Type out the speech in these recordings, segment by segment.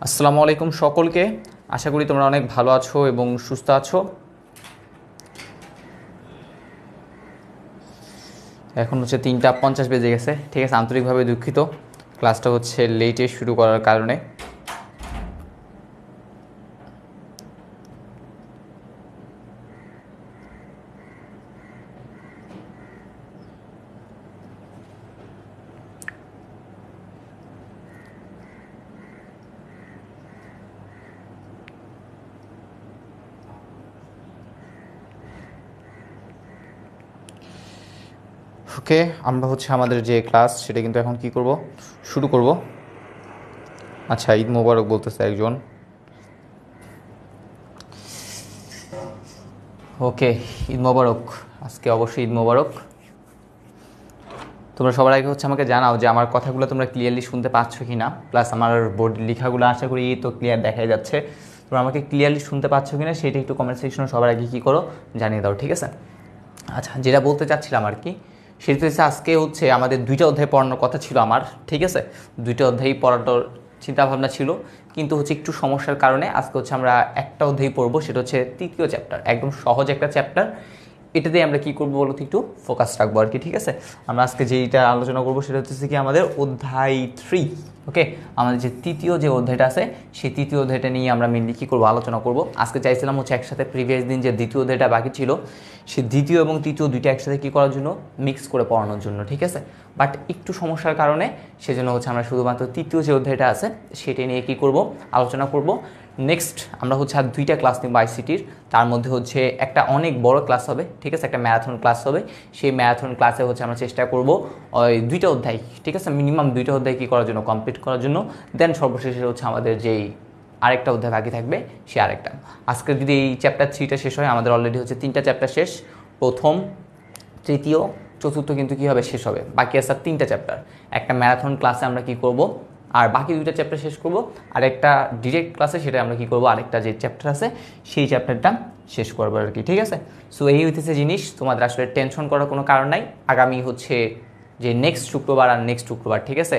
আসসালামু আলাইকুম সকলকে। আশা করি তোমরা অনেক ভালো আছো এবং সুস্থ আছো। এখন হচ্ছে 3:50 বেজে গেছে, ঠিক আছে। আন্তরিকভাবে দুঃখিত, ক্লাসটা হচ্ছে লেটে শুরু করার কারণে। ওকে, আমরা হচ্ছে আমাদের যে ক্লাস সেটা কিন্তু এখন কি করব, শুরু করব। আচ্ছা, ঈদ মোবারক বলতেছে একজন। ওকে, ঈদ মোবারক। আজকে অবশ্যই ঈদ মোবারক। তোমরা সবার আগে হচ্ছে আমাকে জানাও যে আমার কথাগুলো তোমরা ক্লিয়ারলি শুনতে পাচ্ছ কি না, প্লাস আমার বোর্ড লেখাগুলো আশা করি তো ক্লিয়ার দেখাই যাচ্ছে। তোমরা আমাকে ক্লিয়ারলি শুনতে পাচ্ছ কি না সেটা একটু কমেন্ট সেকশনে সবার আগে কী করো, জানিয়ে দাও, ঠিক আছে। আচ্ছা, যেটা বলতে চাচ্ছিলাম আর কি, সেটা হচ্ছে আজকে হচ্ছে আমাদের 2টা অধ্যায় পড়ানোর কথা ছিল আমার, ঠিক আছে। 2টা অধ্যায় পড়ানোর চিন্তাভাবনা ছিল, কিন্তু হচ্ছে একটু সমস্যার কারণে আজকে হচ্ছে আমরা একটা অধ্যায় পড়বো, সেটা হচ্ছে 3য় চ্যাপ্টার, একদম সহজ একটা চ্যাপ্টার। এটাতে আমরা কি করবো বলো তো, একটু ফোকাস রাখবো আর কি, ঠিক আছে। আমরা আজকে যেইটা আলোচনা করবো সেটা হচ্ছে কি আমাদের অধ্যায় 3। ওকে, আমাদের যে 3য় যে অধ্যায়টা আছে সেই 3য় অধ্যায়টা নিয়ে আমরা মেনলি কী করবো, আলোচনা করবো। আজকে চাইছিলাম হচ্ছে একসাথে প্রিভিয়াস দিন যে 2য় অধ্যায়টা বাকি ছিল সেই 2য় এবং 3য় দুইটা একসাথে কী করার জন্য, মিক্স করে পড়ানোর জন্য, ঠিক আছে। বাট একটু সমস্যার কারণে সেজন্য হচ্ছে আমরা শুধুমাত্র 3য় যে অধ্যায়টা আছে সেটা নিয়ে কী করবো, আলোচনা করব। নেক্সট আমরা হচ্ছে আর 2টা ক্লাস নিব আইসিটির। তার মধ্যে হচ্ছে একটা অনেক বড় ক্লাস হবে, ঠিক আছে, একটা ম্যারাথন ক্লাস হবে। সেই ম্যারাথন ক্লাসে হচ্ছে আমরা চেষ্টা করব ওই 2টা অধ্যায়, ঠিক আছে, মিনিমাম 2টা অধ্যায় কী করার জন্য, কমপ্লিট করার জন্য। দেন সর্বশেষে হচ্ছে আমাদের যেই আরেকটা অধ্যায় বাকি থাকবে সে আরেকটা। আজকে যদি এই চ্যাপ্টার 3টা শেষ হয়, আমাদের অলরেডি হচ্ছে 3টা চ্যাপ্টার শেষ, প্রথম, তৃতীয়, চতুর্থ কিন্তু কী হবে, শেষ হবে। বাকি আছে 3টা চ্যাপ্টার। একটা ম্যারাথন ক্লাসে আমরা কী করব, আর বাকি 2টা চ্যাপ্টার শেষ করব। আর একটা ডিরেক্ট ক্লাসে সেটা আমরা কী করব, আরেকটা যে চ্যাপ্টার আছে সেই চ্যাপ্টারটা শেষ করবো আর কি, ঠিক আছে। সো এই হইতেছে জিনিস, তোমাদের আসলে টেনশন করার কোনো কারণ নাই। আগামী হচ্ছে যে নেক্সট শুক্রবার আর নেক্সট শুক্রবার, ঠিক আছে,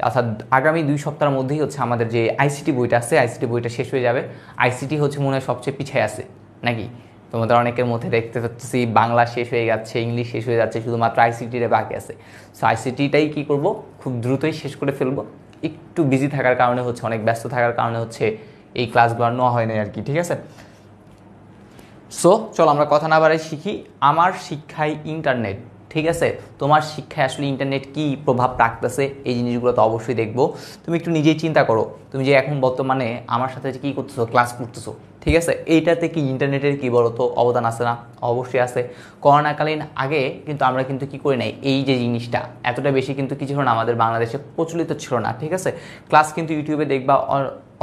অর্থাৎ আগামী 2 সপ্তাহের মধ্যেই হচ্ছে আমাদের যে আইসিটি বইটা আছে আইসিটি বইটা শেষ হয়ে যাবে। আইসিটি হচ্ছে মনে হয় সবচেয়ে পিছিয়ে আছে নাকি, তোমাদের অনেকের মধ্যে দেখতে পাচ্ছি বাংলা শেষ হয়ে যাচ্ছে, ইংলিশ শেষ হয়ে যাচ্ছে, শুধুমাত্র আইসিটিটা বাকি আছে। সো আইসিটিটাই কী করবো, খুব দ্রুতই শেষ করে ফেলবো। একটু বিজি থাকার কারণে হচ্ছে, অনেক ব্যস্ত থাকার কারণে হচ্ছে এই ক্লাসগুলো নেওয়া হয় না আর কি, ঠিক আছে। সো চলো আমরা কথা না বাড়াই শিখি। আমার শিক্ষায় ইন্টারনেট, ঠিক আছে, তোমার শিক্ষায় আসলে ইন্টারনেট কী প্রভাব রাখতেছে এই জিনিসগুলো তো অবশ্যই দেখবো। তুমি একটু নিজেই চিন্তা করো, তুমি যে এখন বর্তমানে আমার সাথে কী করতেছো, ক্লাস করতেছো, ঠিক আছে, এইটাতে কি ইন্টারনেটের কী বলো তো অবদান আছে না? অবশ্যই আছে। করোনাকালীন আগে কিন্তু আমরা কিন্তু কী করি নাই, এই যে জিনিসটা এতটা বেশি কিন্তু কি ছিল না, আমাদের বাংলাদেশে প্রচলিত ছিল না, ঠিক আছে। ক্লাস কিন্তু ইউটিউবে দেখবা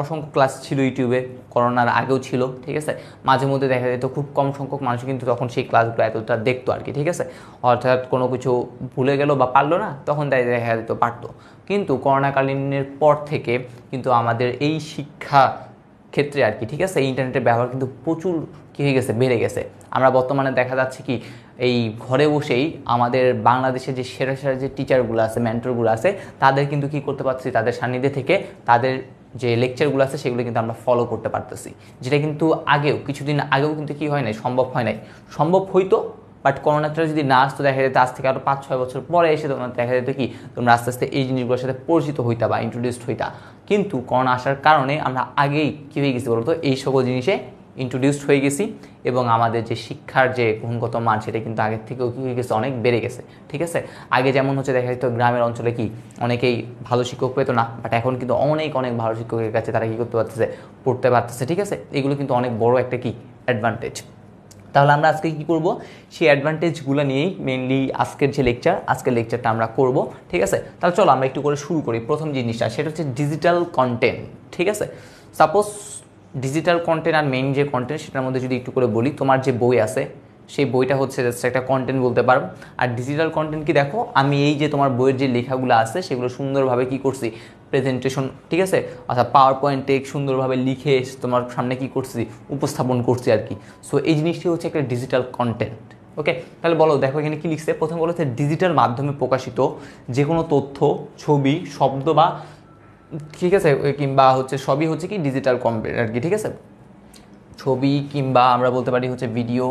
অসংখ্য ক্লাস ছিল ইউটিউবে, করোনার আগেও ছিল, ঠিক আছে। মাঝে মধ্যে দেখা যেত খুব কম সংখ্যক মানুষ কিন্তু তখন সেই ক্লাসগুলো এতটা দেখতো আর কি, ঠিক আছে। অর্থাৎ কোনো কিছু ভুলে গেল বা পারলো না, তখন তাই দেখা যেত পারতো। কিন্তু করোনাকালীনের পর থেকে কিন্তু আমাদের এই শিক্ষা ক্ষেত্রে আর কি, ঠিক আছে, ইন্টারনেটের ব্যবহার কিন্তু প্রচুর কী হয়ে গেছে, বেড়ে গেছে। আমরা বর্তমানে দেখা যাচ্ছে কি, এই ঘরে বসেই আমাদের বাংলাদেশের যে সেরা সেরা যে টিচারগুলো আছে, মেন্টরগুলো আছে, তাদের কিন্তু কী করতে পারছি, তাদের সান্নিধ্যে থেকে তাদের যে লেকচারগুলো আছে সেগুলো কিন্তু আমরা ফলো করতে পারতেছি, যেটা কিন্তু আগেও কিছুদিন আগেও কিন্তু কী হয় নাই, সম্ভব হয় নাই। সম্ভব হইতো, বাট করোনাটা যদি না আসতো দেখা যেত আজ থেকে আরও 5-6 বছর পরে এসে তোমার দেখা যেত কি, তোমরা আস্তে আস্তে এই জিনিসগুলোর সাথে পরিচিত হইতা বা ইন্ট্রোডিউসড হইতা। কিন্তু করোনা আসার কারণে আমরা আগেই কী হয়ে গেছি বলতো, এই সকল জিনিসে ইন্ট্রোডিউসড হয়ে গেছি, এবং আমাদের যে শিক্ষার যে গুণগত মান সেটা কিন্তু আগের থেকেও কী হয়ে গেছে, অনেক বেড়ে গেছে, ঠিক আছে। আগে যেমন হচ্ছে দেখা যেত গ্রামের অঞ্চলে কি অনেকেই ভালো শিক্ষক পেতো না, বাট এখন কিন্তু অনেক অনেক ভালো শিক্ষকের কাছে তারা কী করতে পারতেছে, পড়তে পারতেছে, ঠিক আছে। এগুলো কিন্তু অনেক বড় একটা কি অ্যাডভান্টেজ। তাহলে আমরা আজকে কী করব, সেই অ্যাডভান্টেজগুলো নিয়েই মেনলি আজকের যে আজকের লেকচারটা আমরা করব, ঠিক আছে। তাহলে চলো আমরা একটু করে শুরু করি। প্রথম জিনিসটা সেটা হচ্ছে ডিজিটাল কন্টেন্ট, ঠিক আছে। সাপোজ ডিজিটাল কন্টেন্ট আর মেইন যে কন্টেন্ট সেটার মধ্যে যদি একটু করে বলি, তোমার যে বই আছে সেই বইটা হচ্ছে জাস্ট একটা কন্টেন্ট বলতে পারো। আর ডিজিটাল কন্টেন্ট কি, দেখো আমি এই যে তোমার বইয়ের যে লেখাগুলো আছে সেগুলো সুন্দরভাবে কি করছি, প্রেজেন্টেশন, ঠিক আছে, অর্থাৎ পাওয়ার পয়েন্টে সুন্দরভাবে লিখে তোমার সামনে কি করছি, উপস্থাপন করছি আর কি। সো এই জিনিসটি হচ্ছে একটা ডিজিটাল কন্টেন্ট। ওকে, তাহলে বলো, দেখো এখানে কি লিখছে, প্রথম বলেছে ডিজিটাল মাধ্যমে প্রকাশিত যে কোনো তথ্য, ছবি, শব্দ বা ঠিক আছে, কিংবা হচ্ছে সবই হচ্ছে কি ডিজিটাল কন্টেন্ট আর কি। ঠিক আছে, ছবি কিংবা আমরা বলতে পারি হচ্ছে ভিডিও,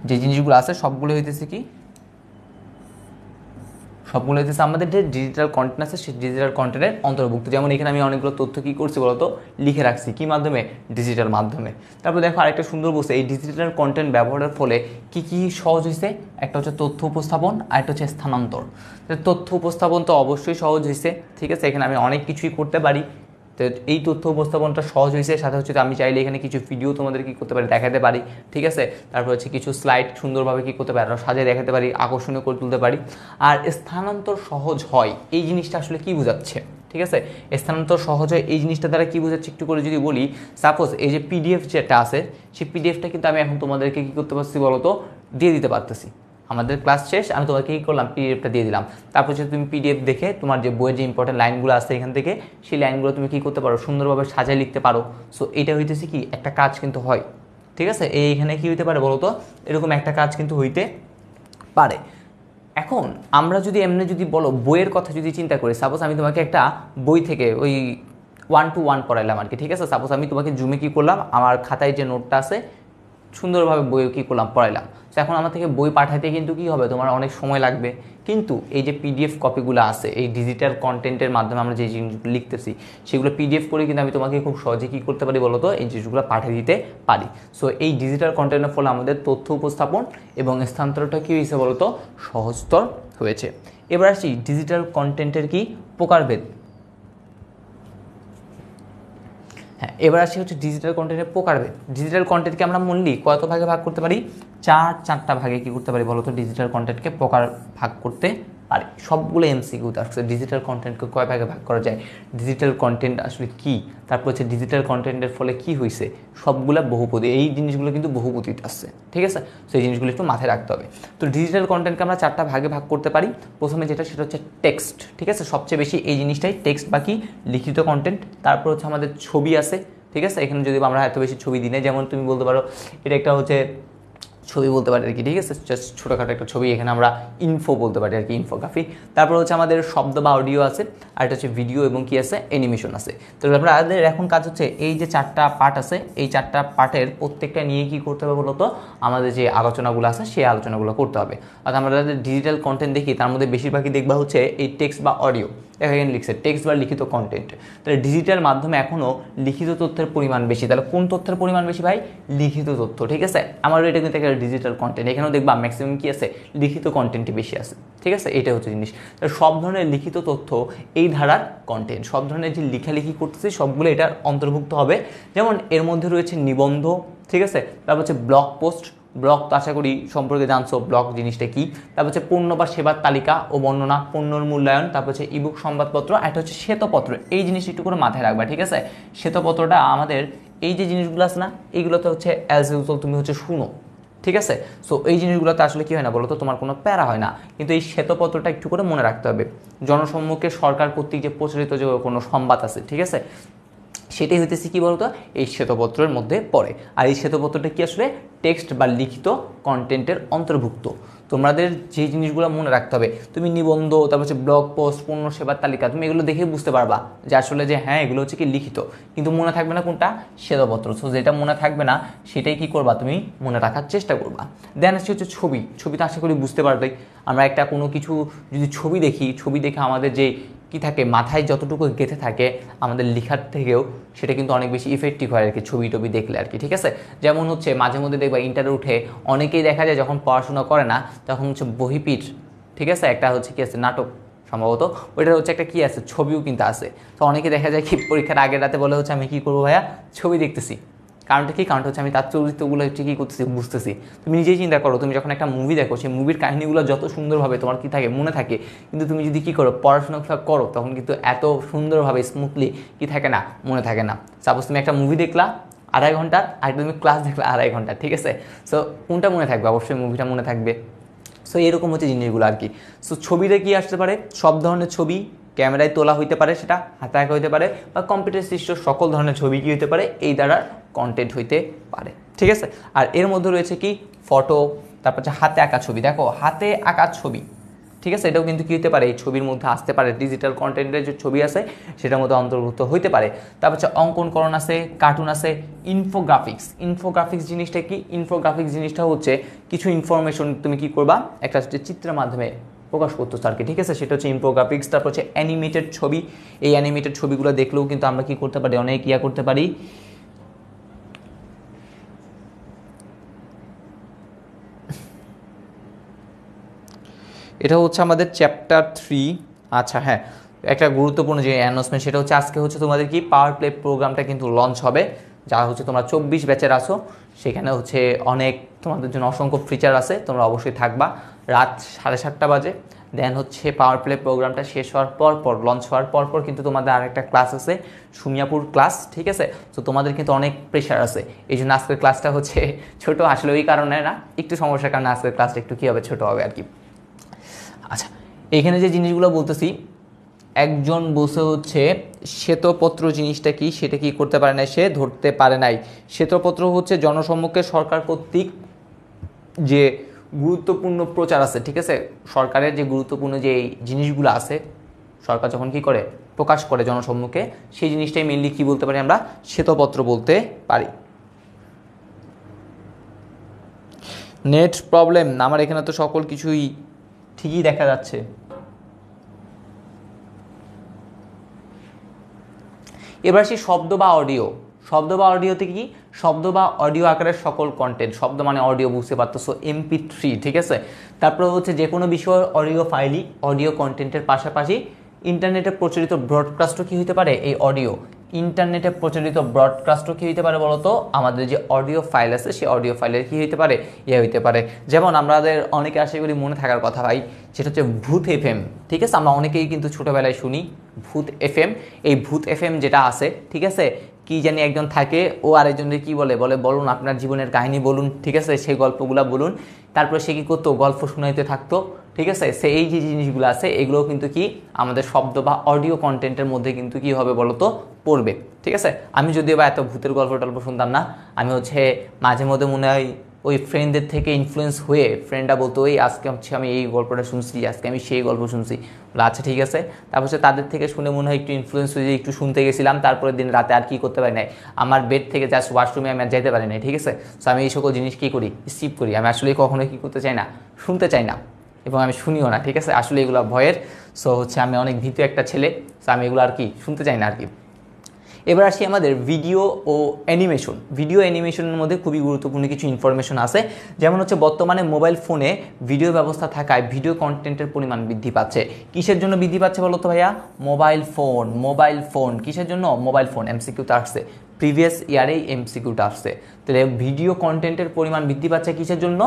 যে জিনিসগুলো আছে সবগুলো হইতেছে কি, সবগুলো হইতেছে আমাদের যে ডিজিটাল কন্টেন্ট আছে সেই ডিজিটাল কন্টেন্টের অন্তর্ভুক্ত। যেমন এখানে আমি অনেকগুলো তথ্য কী করছি বলতো, লিখে রাখছি কি মাধ্যমে, ডিজিটাল মাধ্যমে। তারপর দেখো আরেকটা সুন্দর বলছে, এই ডিজিটাল কন্টেন্ট ব্যবহারের ফলে কি কি সহজ হয়েছে, একটা হচ্ছে তথ্য উপস্থাপন, আর একটা হচ্ছে স্থানান্তর। তথ্য উপস্থাপন তো অবশ্যই সহজ হয়েছে, ঠিক আছে, এখানে আমি অনেক কিছুই করতে পারি। তো এই তথ্য উপস্থাপনটা সহজ হয়েছে, সাথে হচ্ছে আমি চাইলে এখানে কিছু ভিডিও তোমাদের কী করতে পারি, দেখাতে পারি। ঠিক আছে, তারপর হচ্ছে কিছু স্লাইড সুন্দরভাবে কী করতে পারি, আরও সাজিয়ে দেখাতে পারি, আকর্ষণীয় করে তুলতে পারি। আর স্থানান্তর সহজ হয়, এই জিনিসটা আসলে কী বোঝাচ্ছে, ঠিক আছে, স্থানান্তর সহজ হয় এই জিনিসটা দ্বারা কী বোঝাচ্ছে একটু করে যদি বলি, সাপোজ এই যে পিডিএফ যেটা আছে সেই পিডিএফটা কিন্তু আমি এখন তোমাদেরকে কী করতে পারছি বলো তো, দিয়ে দিতে পারতেছি। আমাদের ক্লাস শেষ, আমি তোমাকে কী করলাম, পিডিএফটা দিয়ে দিলাম। তারপর হচ্ছে তুমি পিডিএফ দেখে তোমার যে বইয়ের যে ইম্পর্টেন্ট লাইনগুলো আছে এখান থেকে, সেই লাইনগুলো তুমি কী করতে পারো, সুন্দরভাবে সাজায় লিখতে পারো। সো এটা হইতেছে কি একটা কাজ কিন্তু হয়, ঠিক আছে। এইখানে কী হইতে পারে বলো তো, এরকম একটা কাজ কিন্তু হইতে পারে। এখন আমরা যদি এমনি যদি বলো বইয়ের কথা যদি চিন্তা করি, সাপোজ আমি তোমাকে একটা বই থেকে ওই 1-to-1 পড়াইলাম আর কি, ঠিক আছে। সাপোজ আমি তোমাকে জুমে কী করলাম, আমার খাতায় যে নোটটা আছে সুন্দরভাবে বই কী করলাম, পড়াইলাম। তো এখন আমার থেকে বই পাঠাইতে কিন্তু কী হবে, তোমার অনেক সময় লাগবে। কিন্তু এই যে পিডিএফ কপিগুলো আছে, এই ডিজিটাল কন্টেন্টের মাধ্যমে আমরা যে জিনিসগুলো লিখতেছি সেগুলো পিডিএফ করে কিন্তু আমি তোমাকে খুব সহজে কী করতে পারি বলো তো, এই জিনিসগুলো পাঠিয়ে দিতে পারি। সো এই ডিজিটাল কন্টেন্টের ফলে আমাদের তথ্য উপস্থাপন এবং স্থানান্তরটা কী হয়েছে বলো তো, সহজতর হয়েছে। এবার আসি ডিজিটাল কন্টেন্টের কি প্রকারভেদ। হ্যাঁ, এবার আসি হচ্ছে ডিজিটাল কন্টেন্টের প্রকারভেদ। ডিজিটাল কন্টেন্টকে আমরা মূল্যই কত ভাগে ভাগ করতে পারি, চারটা ভাগে কী করতে পারি বলো তো, ডিজিটাল কন্টেন্টকে প্রকার ভাগ করতে পারি। সবগুলো এমসিকিউতে আসছে, ডিজিটাল কন্টেন্টকে কয় ভাগে ভাগ করা যায়, ডিজিটাল কন্টেন্ট আসলে কী, তারপর হচ্ছে ডিজিটাল কন্টেন্টের ফলে কী হয়েছে, সবগুলো বহুপদী, এই জিনিসগুলো কিন্তু বহুপদীতে আসছে, ঠিক আছে। তো এই জিনিসগুলো একটু মাথায় রাখতে হবে। তো ডিজিটাল কন্টেন্টকে আমরা চারটা ভাগে ভাগ করতে পারি। প্রথমে যেটা সেটা হচ্ছে টেক্সট, ঠিক আছে, সবচেয়ে বেশি এই জিনিসটাই টেক্সট, বাকি লিখিত কন্টেন্ট। তারপর হচ্ছে আমাদের ছবি আছে, ঠিক আছে, এখানে যদি আমরা এত বেশি ছবি দিই না, যেমন তুমি বলতে পারো এটা একটা হচ্ছে ছবি বলতে পারি আর কি, ঠিক আছে, জাস্ট ছোটোখাটো একটা ছবি, এখানে আমরা ইনফো বলতে পারি আর কি, ইনফোগ্রাফি। তারপর হচ্ছে আমাদের শব্দ বা অডিও আছে, আর এটা হচ্ছে ভিডিও এবং কি আছে, অ্যানিমেশন আছে। তো আমাদের এখন কাজ হচ্ছে এই যে চারটা পার্ট আছে, এই চারটা পার্টের প্রত্যেকটা নিয়ে কি করতে হবে বলতো, আমাদের যে আলোচনাগুলো আছে সেই আলোচনাগুলো করতে হবে। আর আমরা যাদের ডিজিটাল কন্টেন্ট দেখি তার মধ্যে বেশিরভাগই দেখবা হচ্ছে এই টেক্সট বা অডিও, এখানে লিখছে টেক্সট বা লিখিত কন্টেন্ট। তাহলে ডিজিটাল মাধ্যমে এখনও লিখিত তথ্যের পরিমাণ বেশি। তাহলে কোন তথ্যের পরিমাণ বেশি ভাই, লিখিত তথ্য, ঠিক আছে। আমার এটা কিন্তু একটা ডিজিটাল কন্টেন্ট, এখানেও দেখবা ম্যাক্সিমাম কি আছে, লিখিত কন্টেন্টই বেশি আছে, ঠিক আছে, এটা হচ্ছে জিনিস। তাহলে সব ধরনের লিখিত তথ্য এই ধারার কন্টেন্ট, সব ধরনের যে লেখালেখি করতেছে সবগুলো এটার অন্তর্ভুক্ত হবে। যেমন এর মধ্যে রয়েছে নিবন্ধ, ঠিক আছে, তারপর হচ্ছে ব্লগ পোস্ট, ব্লগ তো আশা করি সম্পর্কে জানছো ব্লগ জিনিসটা কি। তারপর হচ্ছে পণ্য বা সেবার তালিকা ও বর্ণনা, পণ্যর মূল্যায়ন, তারপর হচ্ছে ইবুক সংবাদপত্র, একটা হচ্ছে শ্বেতপত্র। এই জিনিসটা একটু করে মাথায় রাখবা, ঠিক আছে। শ্বেতপত্রটা আমাদের এই যে জিনিসগুলো আছে না, এইগুলোতে হচ্ছে অ্যাজ ইউজুয়াল তুমি হচ্ছে শুনো, ঠিক আছে। সো এই জিনিসগুলোতে আসলে কী হয় না বলো তো, তোমার কোনো প্যারা হয় না। কিন্তু এই শ্বেতপত্রটা একটু করে মনে রাখতে হবে, জনসম্মুখে সরকার কর্তৃক যে প্রচলিত যে কোনো সংবাদ আছে, ঠিক আছে, সেটাই হইতেছে কী বলতো, এই শ্বেতপত্রের মধ্যে পড়ে। আর এই শ্বেতপত্রটা কি আসলে টেক্সট বা লিখিত কন্টেন্টের অন্তর্ভুক্ত। তোমাদের যে জিনিসগুলো মনে রাখতে হবে, তুমি নিবন্ধ, তারপর হচ্ছে ব্লগ পোস্ট, পণ্য সেবার তালিকা, তুমি এগুলো দেখে বুঝতে পারবা যে আসলে যে হ্যাঁ এগুলো হচ্ছে কি লিখিত, কিন্তু মনে থাকবে না কোনটা, শ্বেতপত্র। সো যেটা মনে থাকবে না সেটাই কি করবা, তুমি মনে রাখার চেষ্টা করবা। দেন আসছে হচ্ছে ছবি। ছবিটা আশা করি বুঝতে পারবে, আমরা একটা কোনো কিছু যদি ছবি দেখি, ছবি দেখে আমাদের যে কি থাকে, মাথায় যতটুকু গেঁথে থাকে আমাদের লেখার থেকেও সেটা কিন্তু অনেক বেশি ইফেক্টিভ হয় আর কি, ছবি টবি দেখলে আর কি, ঠিক আছে। যেমন হচ্ছে মাঝে মধ্যে দেখবা ইন্টারে উঠে অনেকেই দেখা যায় যখন পড়াশোনা করে না তখন হচ্ছে বহিপিঠ, ঠিক আছে, একটা হচ্ছে কি আছে নাটক সম্ভবত, ওইটার হচ্ছে একটা কি আছে ছবিও কিন্তু আছে। তো অনেকে দেখা যায় কি পরীক্ষার আগের রাতে বলে হচ্ছে আমি কী করবো ভাইয়া, ছবি দেখতেছি। কারণটা কি, কারণটা হচ্ছে আমি তার চরিত্রগুলো হচ্ছে কী করতেছি, বুঝতেছি। তুমি নিজেই চিন্তা করো, তুমি যখন একটা মুভি দেখো সেই মুভির কাহিনীগুলো যত সুন্দরভাবে তোমার কী থাকে, মনে থাকে, কিন্তু তুমি যদি কী করো, পড়াশোনা করো, তখন কিন্তু এত সুন্দরভাবে স্মুথলি কী থাকে না, মনে থাকে না। সাপোজ তুমি একটা মুভি দেখলা 2.5 ঘন্টার, আর তুমি ক্লাস দেখলা 2.5 ঘন্টা, ঠিক আছে। সো কোনটা মনে থাকবে, অবশ্যই মুভিটা মনে থাকবে। সো এরকম হচ্ছে জিনিসগুলো আর কি। সো ছবিতে কী আসতে পারে, সব ধরনের ছবি, ক্যামেরায় তোলা হইতে পারে, সেটা হাতে আঁকা হইতে পারে, বা কম্পিউটার সৃষ্ট সকল ধরনের ছবি কী হইতে পারে, এই দ্বারা কন্টেন্ট হইতে পারে, ঠিক আছে। আর এর মধ্যে রয়েছে কি ফটো, তারপর হচ্ছে হাতে আঁকা ছবি। দেখো হাতে আঁকা ছবি, ঠিক আছে, এটাও কিন্তু কী হতে পারে, এই ছবির মধ্যে আসতে পারে, ডিজিটাল কন্টেন্টের যে ছবি আছে সেটার মধ্যে অন্তর্ভুক্ত হইতে পারে। তারপর হচ্ছে অঙ্কনকরণ আছে, কার্টুন আছে, ইনফোগ্রাফিক্স। ইনফোগ্রাফিক্স জিনিসটা কি? ইনফোগ্রাফিক্স জিনিসটা হচ্ছে কিছু ইনফরমেশন তুমি কি করবা, একটা চিত্রের মাধ্যমে প্রকাশ করতেছো আর কি, ঠিক আছে, সেটা হচ্ছে ইনফোগ্রাফিক্স। তারপর হচ্ছে অ্যানিমেটেড ছবি, এই অ্যানিমেটেড ছবিগুলো দেখলেও কিন্তু আমরা কি করতে পারি, অনেক ইয়া করতে পারি। এটা হচ্ছে আমাদের চ্যাপ্টার 3। আচ্ছা হ্যাঁ, একটা গুরুত্বপূর্ণ যে অ্যানাউন্সমেন্ট সেটা হচ্ছে আজকে হচ্ছে তোমাদের কি পাওয়ার প্লে প্রোগ্রামটা কিন্তু লঞ্চ হবে। যারা হচ্ছে তোমরা 24 ব্যাচের আসো, সেখানে হচ্ছে অনেক তোমাদের জন্য অসংখ্য ফিচার আছে, তোমরা অবশ্যই থাকবা। রাত 7:30 বাজে, দেন হচ্ছে পাওয়ার প্লে প্রোগ্রামটা শেষ হওয়ার পর লঞ্চ হওয়ার পর কিন্তু তোমাদের আরেকটা ক্লাস আছে, সুমিয়াপুর ক্লাস, ঠিক আছে। তো তোমাদের কিন্তু অনেক প্রেশার আছে, এই জন্য আজকের ক্লাসটা হচ্ছে ছোট, আসলে ওই কারণে না, একটু সমস্যার কারণে আজকের ক্লাসটা একটু কী হবে, ছোটো হবে আর কি। আচ্ছা, এখানে যে জিনিসগুলো বলতেছি, একজন বসে হচ্ছে শ্বেতপত্র জিনিসটা কি সেটা কি করতে পারে নাই, সে ধরতে পারে নাই। শ্বেতপত্র হচ্ছে জনসম্মুখে সরকার কর্তৃক যে গুরুত্বপূর্ণ প্রচার আছে, ঠিক আছে, সরকারের যে গুরুত্বপূর্ণ যে জিনিসগুলো আছে, সরকার যখন কি করে প্রকাশ করে জনসম্মুখে, সেই জিনিসটাই মেনলি কি বলতে পারি আমরা, শ্বেতপত্র বলতে পারি। নেট প্রবলেম, আমার এখানে তো সকল কিছুই ঠিকই দেখা যাচ্ছে। এবার সেই শব্দ বা অডিও, শব্দ বা অডিওতে কি, শব্দ বা অডিও আকারের সকল কন্টেন্ট, শব্দ মানে অডিও, বুঝতে পারতেছো, MP3, ঠিক আছে। তারপরে হচ্ছে যে কোনো বিষয়ের অডিও ফাইলই অডিও কন্টেন্টের পাশাপাশি ইন্টারনেটে প্রচলিত ব্রডকাস্টও কি হতে পারে, এই অডিও ইন্টারনেটে প্রচলিত ব্রডকাস্টও কী হইতে পারে বলতো, আমাদের যে অডিও ফাইল আছে সেই অডিও ফাইলের কী হইতে পারে, হইতে পারে। যেমন আমাদের অনেকে আশা করি মনে থাকার কথা ভাই, সেটা হচ্ছে ভূত FM, ঠিক আছে, আমরা অনেকেই কিন্তু ছোটোবেলায় শুনি ভূত FM। এই ভূত FM যেটা আছে, ঠিক আছে, কি জানি একজন থাকে, ও আরেকজনের কি বলে, বলুন আপনার জীবনের কাহিনী বলুন, ঠিক আছে, সেই গল্পগুলো বলুন। তারপরে সে কী করতো, গল্প শোনাইতে থাকতো, ঠিক আছে। সে এই যে জিনিসগুলো আছে এগুলোও কিন্তু কি আমাদের শব্দ বা অডিও কন্টেন্টের মধ্যে কিন্তু কি হবে বলতো, পড়বে, ঠিক আছে। আমি যদিও বা এত ভূতের গল্প টল্প শুনতাম না, আমি হচ্ছে মাঝে মধ্যে মনে হয় ওই ফ্রেন্ডদের থেকে ইনফ্লুয়েন্স হয়ে, ফ্রেন্ডরা বলতো ওই আজকে হচ্ছে আমি এই গল্পটা শুনছি, আজকে আমি সেই গল্প শুনছি, বলে আচ্ছা ঠিক আছে। তারপর হচ্ছে তাদের থেকে শুনে মনে হয় একটু ইনফ্লুয়েন্স হয়ে একটু শুনতে গেছিলাম, তারপরের দিন রাতে আর কি করতে পারি নাই, আমার বেড থেকে জাস্ট ওয়াশরুমে আমি আর যেতে পারি নাই, ঠিক আছে। সো আমি এই সকল জিনিস কী করি, স্কিপ করি, আমি আসলে কখনোই কী করতে চাই না, শুনতে চাই না, এবং আমি শুনিও না, ঠিক আছে, আসলে এগুলো ভয়ের। সো হচ্ছে আমি অনেক ভীতু একটা ছেলে, সো আমি এগুলো আর কি শুনতে চাই না আর কি। এবার আসি আমাদের ভিডিও ও অ্যানিমেশন। ভিডিও অ্যানিমেশনের মধ্যে খুবই গুরুত্বপূর্ণ কিছু ইনফরমেশন আছে, যেমন হচ্ছে বর্তমানে মোবাইল ফোনে ভিডিও ব্যবস্থা থাকায় ভিডিও কন্টেন্টের পরিমাণ বৃদ্ধি পাচ্ছে। কিসের জন্য বৃদ্ধি পাচ্ছে বলো তো ভাইয়া, মোবাইল ফোন কিসের জন্য, মোবাইল ফোন, MCQতে আসছে, প্রিভিয়াস ইয়ারেই MCQটা আসছে। তাহলে ভিডিও কন্টেন্টের পরিমাণ বৃদ্ধি পাচ্ছে কিসের জন্য,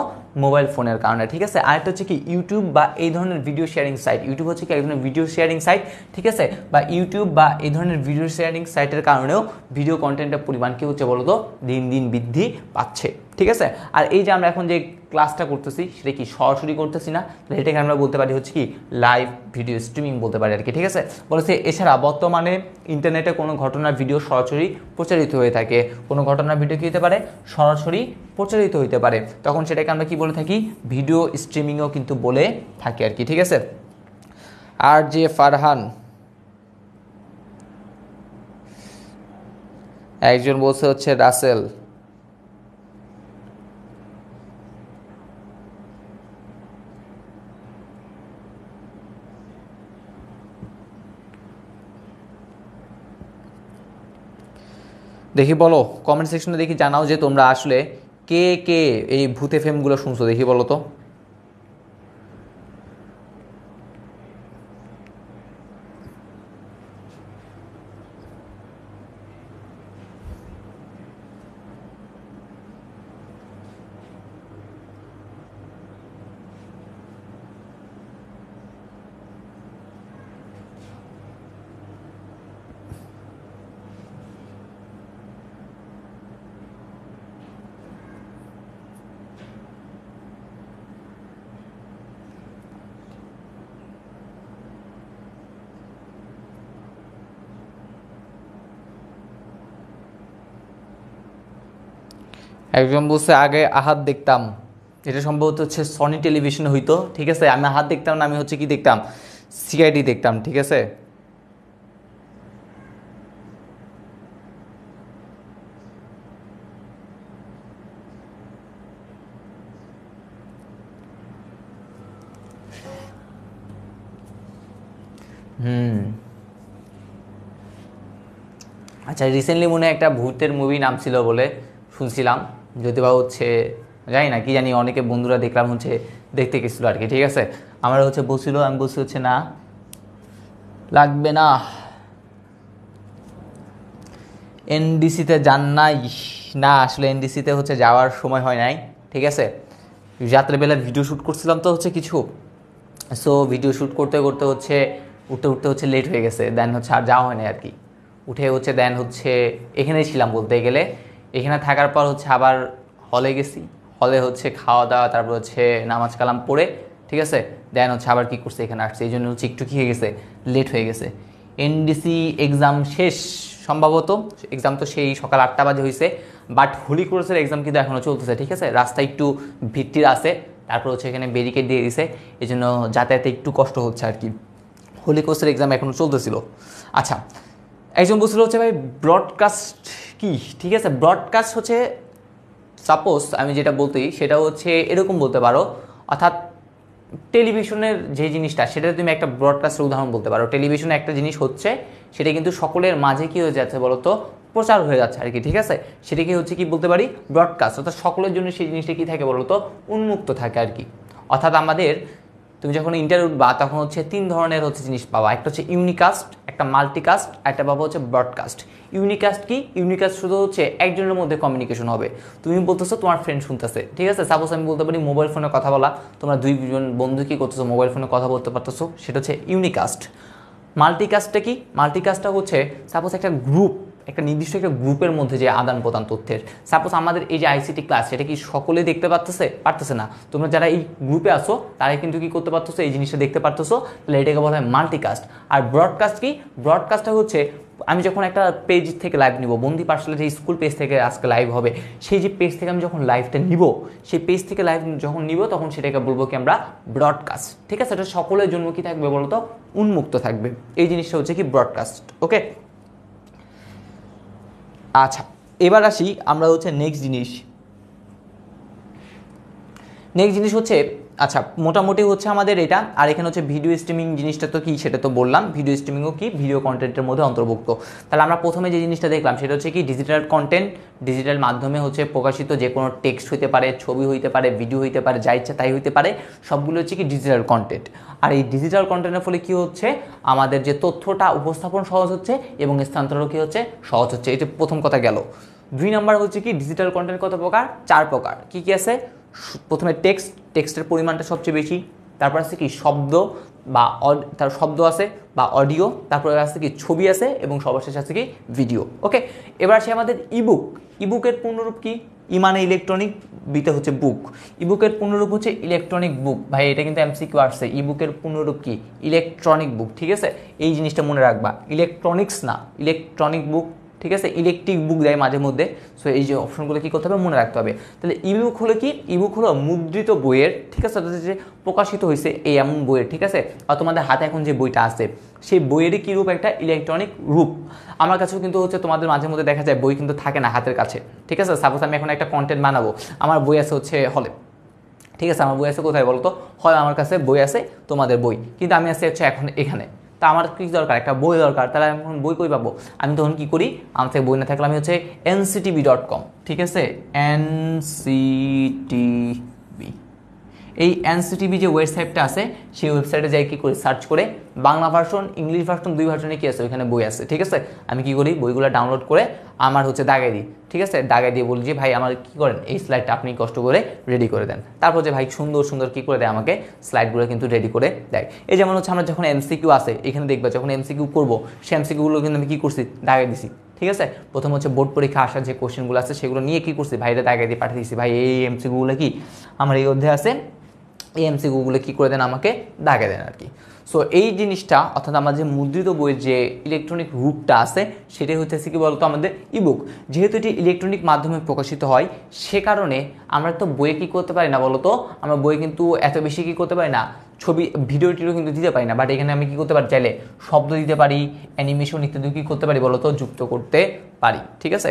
মোবাইল ফোনের কারণে, ঠিক আছে। আরেকটা হচ্ছে কি ইউটিউব বা এই ধরনের ভিডিও শেয়ারিং সাইট, ইউটিউব হচ্ছে কি এক ধরনের ভিডিও শেয়ারিং সাইট, ঠিক আছে, বা ইউটিউব বা এই ধরনের ভিডিও শেয়ারিং সাইটের কারণেও ভিডিও কন্টেন্টের পরিমাণ কি হচ্ছে বলো তো, দিন দিন বৃদ্ধি পাচ্ছে, ঠিক আছে। আর এই যে আমরা এখন যে ক্লাসটা করতেছি সেটা কি সরাসরি করতেছি না, এটাকে আমরা বলতে পারি হচ্ছে কি লাইভ ভিডিও স্ট্রিমিং বলতে পারি আর কি, ঠিক আছে। বলেছে এছাড়া বর্তমানে ইন্টারনেটে কোনো ঘটনার ভিডিও সরাসরি প্রচারিত হয়ে থাকে, কোনো ঘটনার ভিডিও কী হতে পারে, সরাসরি প্রচারিত হইতে পারে, তখন সেটাকে আমরা কি বলে থাকি, ভিডিও স্ট্রিমিংও কিন্তু বলে থাকি আর কি, ঠিক আছে। আর যে ফারহান একজন বলছে হচ্ছে রাসেল, দেখি বলো কমেন্ট সেকশনে, দেখি জানাও যে তোমরা আসলে কে কে এই ভূত এফএমগুলো শুনছো, দেখি বলো তো। একজন বলছে আগে আহাত দেখতাম, এটা সম্ভবত হচ্ছে সনি টেলিভিশনে হইতো, ঠিক আছে। আমি হাত দেখতাম না, আমি হচ্ছে কি দেখতাম, সিআইডি দেখতাম, ঠিক আছে। আচ্ছা, রিসেন্টলি মনে হয় একটা ভূতের মুভি নাম ছিল বলে শুনছিলাম, যদি বা হচ্ছে জানি না, কি জানি, অনেকে বন্ধুরা দেখলাম হচ্ছে দেখতে গেছিলো আর কি, ঠিক আছে। আমার হচ্ছে বলছিল, আমি বলছি হচ্ছে না লাগবে না, এনডিসিতে যান নাই। না আসলে এনডিসিতে হচ্ছে যাওয়ার সময় হয় নাই, ঠিক আছে। রাত্রেবেলা ভিডিও শ্যুট করছিলাম তো হচ্ছে কিছু, সো ভিডিও শ্যুট করতে করতে হচ্ছে উঠতে উঠতে হচ্ছে লেট হয়ে গেছে, দেন হচ্ছে আর যাওয়া হয় না আর কি। উঠে হচ্ছে দেন হচ্ছে এখানেই ছিলাম বলতে গেলে, এখানে থাকার পর হচ্ছে আবার হলে গেছি, হলে হচ্ছে খাওয়া দাওয়া, তারপর হচ্ছে নামাজ কালাম পড়ে, ঠিক আছে, দেন হচ্ছে আবার কী করছে এখানে আসছে, এই জন্য হচ্ছে একটু কী হয়ে গেছে, লেট হয়ে গেছে। এনডিসি এক্সাম শেষ সম্ভবত, এক্সাম তো সেই সকাল 8টা বাজে হয়েছে, বাট হোলি ক্রসের এক্সাম কিন্তু এখনও চলতেছে, ঠিক আছে। রাস্তা একটু ভিত্তির আছে, তারপর হচ্ছে এখানে ব্যারিকেড দিয়ে দিছে, এই জন্য যাতায়াতে একটু কষ্ট হচ্ছে আর কি। হোলি কোর্সের এক্সাম এখনও চলতেছিল। আচ্ছা, একজন বলছিল হচ্ছে ভাই ব্রডকাস্ট কি, ঠিক আছে। ব্রডকাস্ট হচ্ছে সাপোজ আমি যেটা বলতেই সেটা হচ্ছে এরকম বলতে পারো, অর্থাৎ টেলিভিশনের যে জিনিসটা সেটা তুমি একটা ব্রডকাস্টের উদাহরণ বলতে পারো। টেলিভিশনে একটা জিনিস হচ্ছে, সেটা কিন্তু সকলের মাঝে কী হয়ে যাচ্ছে বলো তো, প্রচার হয়ে যাচ্ছে আর কি, ঠিক আছে। সেটাকে হচ্ছে কি বলতে পারি, ব্রডকাস্ট, অর্থাৎ সকলের জন্য সেই জিনিসটা কী থাকে বলো তো, উন্মুক্ত থাকে আর কি। অর্থাৎ আমাদের তুমি যখন ইন্টারভিউ বা তখন হচ্ছে 3 ধরনের হচ্ছে জিনিস পাবা, একটা হচ্ছে ইউনিকাস্ট, একটা মাল্টিকাস্ট, একটা পাবো হচ্ছে ব্রডকাস্ট। ইউনিকাস্ট কি, ইউনিকাস্ট শুধু হচ্ছে একজনের মধ্যে কমিউনিকেশন হবে, তুমি বলতেছো তোমার ফ্রেন্ড শুনতেছে, ঠিক আছে। সাপোজ আমি বলতে পারি মোবাইল ফোনে কথা বলা, তোমরা 2জন বন্ধু কি করতেছো, মোবাইল ফোনে কথা বলতে পারতেছো, সেটা হচ্ছে ইউনিকাস্ট। মাল্টিকাস্টটা কি, মাল্টিকাস্টটা হচ্ছে সাপোজ একটা গ্রুপ, একটা নির্দিষ্ট একটা গ্রুপের মধ্যে যে আদান প্রদান তথ্যের, সাপোজ আমাদের এই যে আইসিটি ক্লাস, সেটা কি সকলে দেখতে পারতেছে না, তোমরা যারা এই গ্রুপে আসো তারাই কিন্তু কি করতে পারতেছো, এই জিনিসটা দেখতে পারতেছো, তাহলে এটাকে বলা হয় মাল্টিকাস্ট। আর ব্রডকাস্ট কি, ব্রডকাস্টটা হচ্ছে আমি যখন একটা পেজ থেকে লাইভ নিব, বন্দি পাঠশালা যে স্কুল পেজ থেকে আজকে লাইভ হবে, সেই যে পেজ থেকে আমি যখন লাইভটা নিব, সেই পেজ থেকে লাইভ যখন নিব তখন সেটাকে বলবো কি আমরা ব্রডকাস্ট, ঠিক আছে। এটা সকলের জন্য কি থাকবে বলতো, উন্মুক্ত থাকবে, এই জিনিসটা হচ্ছে কি ব্রডকাস্ট, ওকে। আচ্ছা, এবার আসি আমরা হচ্ছে নেক্সট জিনিস হচ্ছে, আচ্ছা মোটামুটি হচ্ছে আমাদের এটা। আর এখানে হচ্ছে ভিডিও স্ট্রিমিং জিনিসটা তো কি, সেটা তো বললাম, ভিডিও স্ট্রিমিংও কি ভিডিও কন্টেন্টের মধ্যে অন্তর্ভুক্ত। তাহলে আমরা প্রথমে যে জিনিসটা দেখলাম সেটা হচ্ছে কি ডিজিটাল কন্টেন্ট, ডিজিটাল মাধ্যমে হচ্ছে প্রকাশিত যে কোনো টেক্সট হইতে পারে, ছবি হইতে পারে, ভিডিও হইতে পারে, যা ইচ্ছা তাই হইতে পারে, সবগুলো হচ্ছে কি ডিজিটাল কন্টেন্ট। আর এই ডিজিটাল কন্টেন্টের ফলে কি হচ্ছে, আমাদের যে তথ্যটা উপস্থাপন সহজ হচ্ছে এবং স্থানান্তরও কি হচ্ছে, সহজ হচ্ছে। এটা প্রথম কথা গেল। 2 নাম্বার হচ্ছে কি ডিজিটাল কন্টেন্ট কত প্রকার, 4 প্রকার। কি কি আছে, প্রথমে টেক্সটের পরিমাণটা সবচেয়ে বেশি, তারপর আছে কি শব্দ বা তার শব্দ আছে বা অডিও, তারপরে আছে কি ছবি আছে, এবং সর্বশেষ আছে কি ভিডিও, ওকে। এবার আসে আমাদের ইবুকের পূর্ণরূপ কি, মানে ইলেকট্রনিক, বিতে হচ্ছে বুক, ইবুকের পূর্ণরূপ হচ্ছে ইলেকট্রনিক বুক। ভাই এটা কিন্তু এমসিকিউ আসছে, ইবুকের পূর্ণরূপ কি, ইলেকট্রনিক বুক, ঠিক আছে। এই জিনিসটা মনে রাখবা, ইলেকট্রনিক্স না, ইলেকট্রনিক বুক, ঠিক আছে। ইলেকট্রিক বুক দেয় মাঝে মধ্যে, সো এই যে অপশনগুলো কী করতে হবে, মনে রাখতে হবে। তাহলে ইবুক হলো কি, ইবুক হলো মুদ্রিত বইয়ের, ঠিক আছে, যে প্রকাশিত হয়েছে এই এমন বইয়ের, ঠিক আছে। আর তোমাদের হাতে এখন যে বইটা আছে সেই বইয়েরই কী রূপ, একটা ইলেকট্রনিক রূপ। আমার কাছেও কিন্তু হচ্ছে তোমাদের মাঝে মধ্যে দেখা যায় বই কিন্তু থাকে না হাতের কাছে, ঠিক আছে। সাপোজ আমি এখন একটা কন্টেন্ট বানাবো, আমার বই আছে হচ্ছে হলে, ঠিক আছে, আমার বই আছে কোথায় বলো তো, হয় আমার কাছে বই আছে, তোমাদের বই, কিন্তু আমি আছি হচ্ছে এখন এখানে, তা আমার কি দরকার, একটা বই দরকার, তাহলে আমি এখন বই কই পাবো, আমি তখন কী করি, আমার থেকে বই না থাকলে আমি হচ্ছে nctv.com, ঠিক আছে, nctv, এই এনসিটিভি যে ওয়েবসাইটটা আছে সেই ওয়েবসাইটে যাই কী করি, সার্চ করে বাংলা ভার্সন, ইংলিশ ভার্সন, 2 ভার্সনে কী আছে ওইখানে বই আছে, ঠিক আছে। আমি কী করি, বইগুলো ডাউনলোড করে আমার হচ্ছে দাগাই দিই, ঠিক আছে। দাগাই দিয়ে বলি যে ভাই আমার কী করেন, এই স্লাইডটা আপনি কষ্ট করে রেডি করে দেন। তারপর যে ভাই সুন্দর সুন্দর কী করে দেয়, আমাকে স্লাইডগুলো কিন্তু রেডি করে দেয়। এই যেমন হচ্ছে আমরা যখন এমসিকিউ আছে এখানে দেখবে, যখন এমসিকিউ করবো সেই এমসিকিউগুলো কিন্তু আমি কী করছি, দাগাই দিছি, ঠিক আছে। প্রথম হচ্ছে বোর্ড পরীক্ষা আসার যে কোশ্চেনগুলো আছে সেগুলো নিয়ে কী করছি, ভাইরা দাগাই দিয়ে পাঠিয়ে দিচ্ছি, ভাই এই এমসিকিউগুলো কি আমার এই অধ্যায়ে আছে, এই এমসিকিউগুলো কী করে দেন, আমাকে দাগে দেন আর কি। সো এই জিনিসটা অর্থাৎ আমার যে মুদ্রিত বইয়ের যে ইলেকট্রনিক রূপটা আছে সেটাই হচ্ছে কি বলতো আমাদের ইবুক। যেহেতু এটি ইলেকট্রনিক মাধ্যমে প্রকাশিত হয় সে কারণে আমরা তো বইয়ে কী করতে পারি না বলতো, আমরা বইয়ে কিন্তু এত বেশি কী করতে পারি না, ছবি ভিডিও টিডিও কিন্তু দিতে পারি না। বাট এখানে আমি কী করতে পারি, চাইলে শব্দ দিতে পারি, অ্যানিমেশন ইত্যাদি কী করতে পারি বলতো, যুক্ত করতে পারি। ঠিক আছে,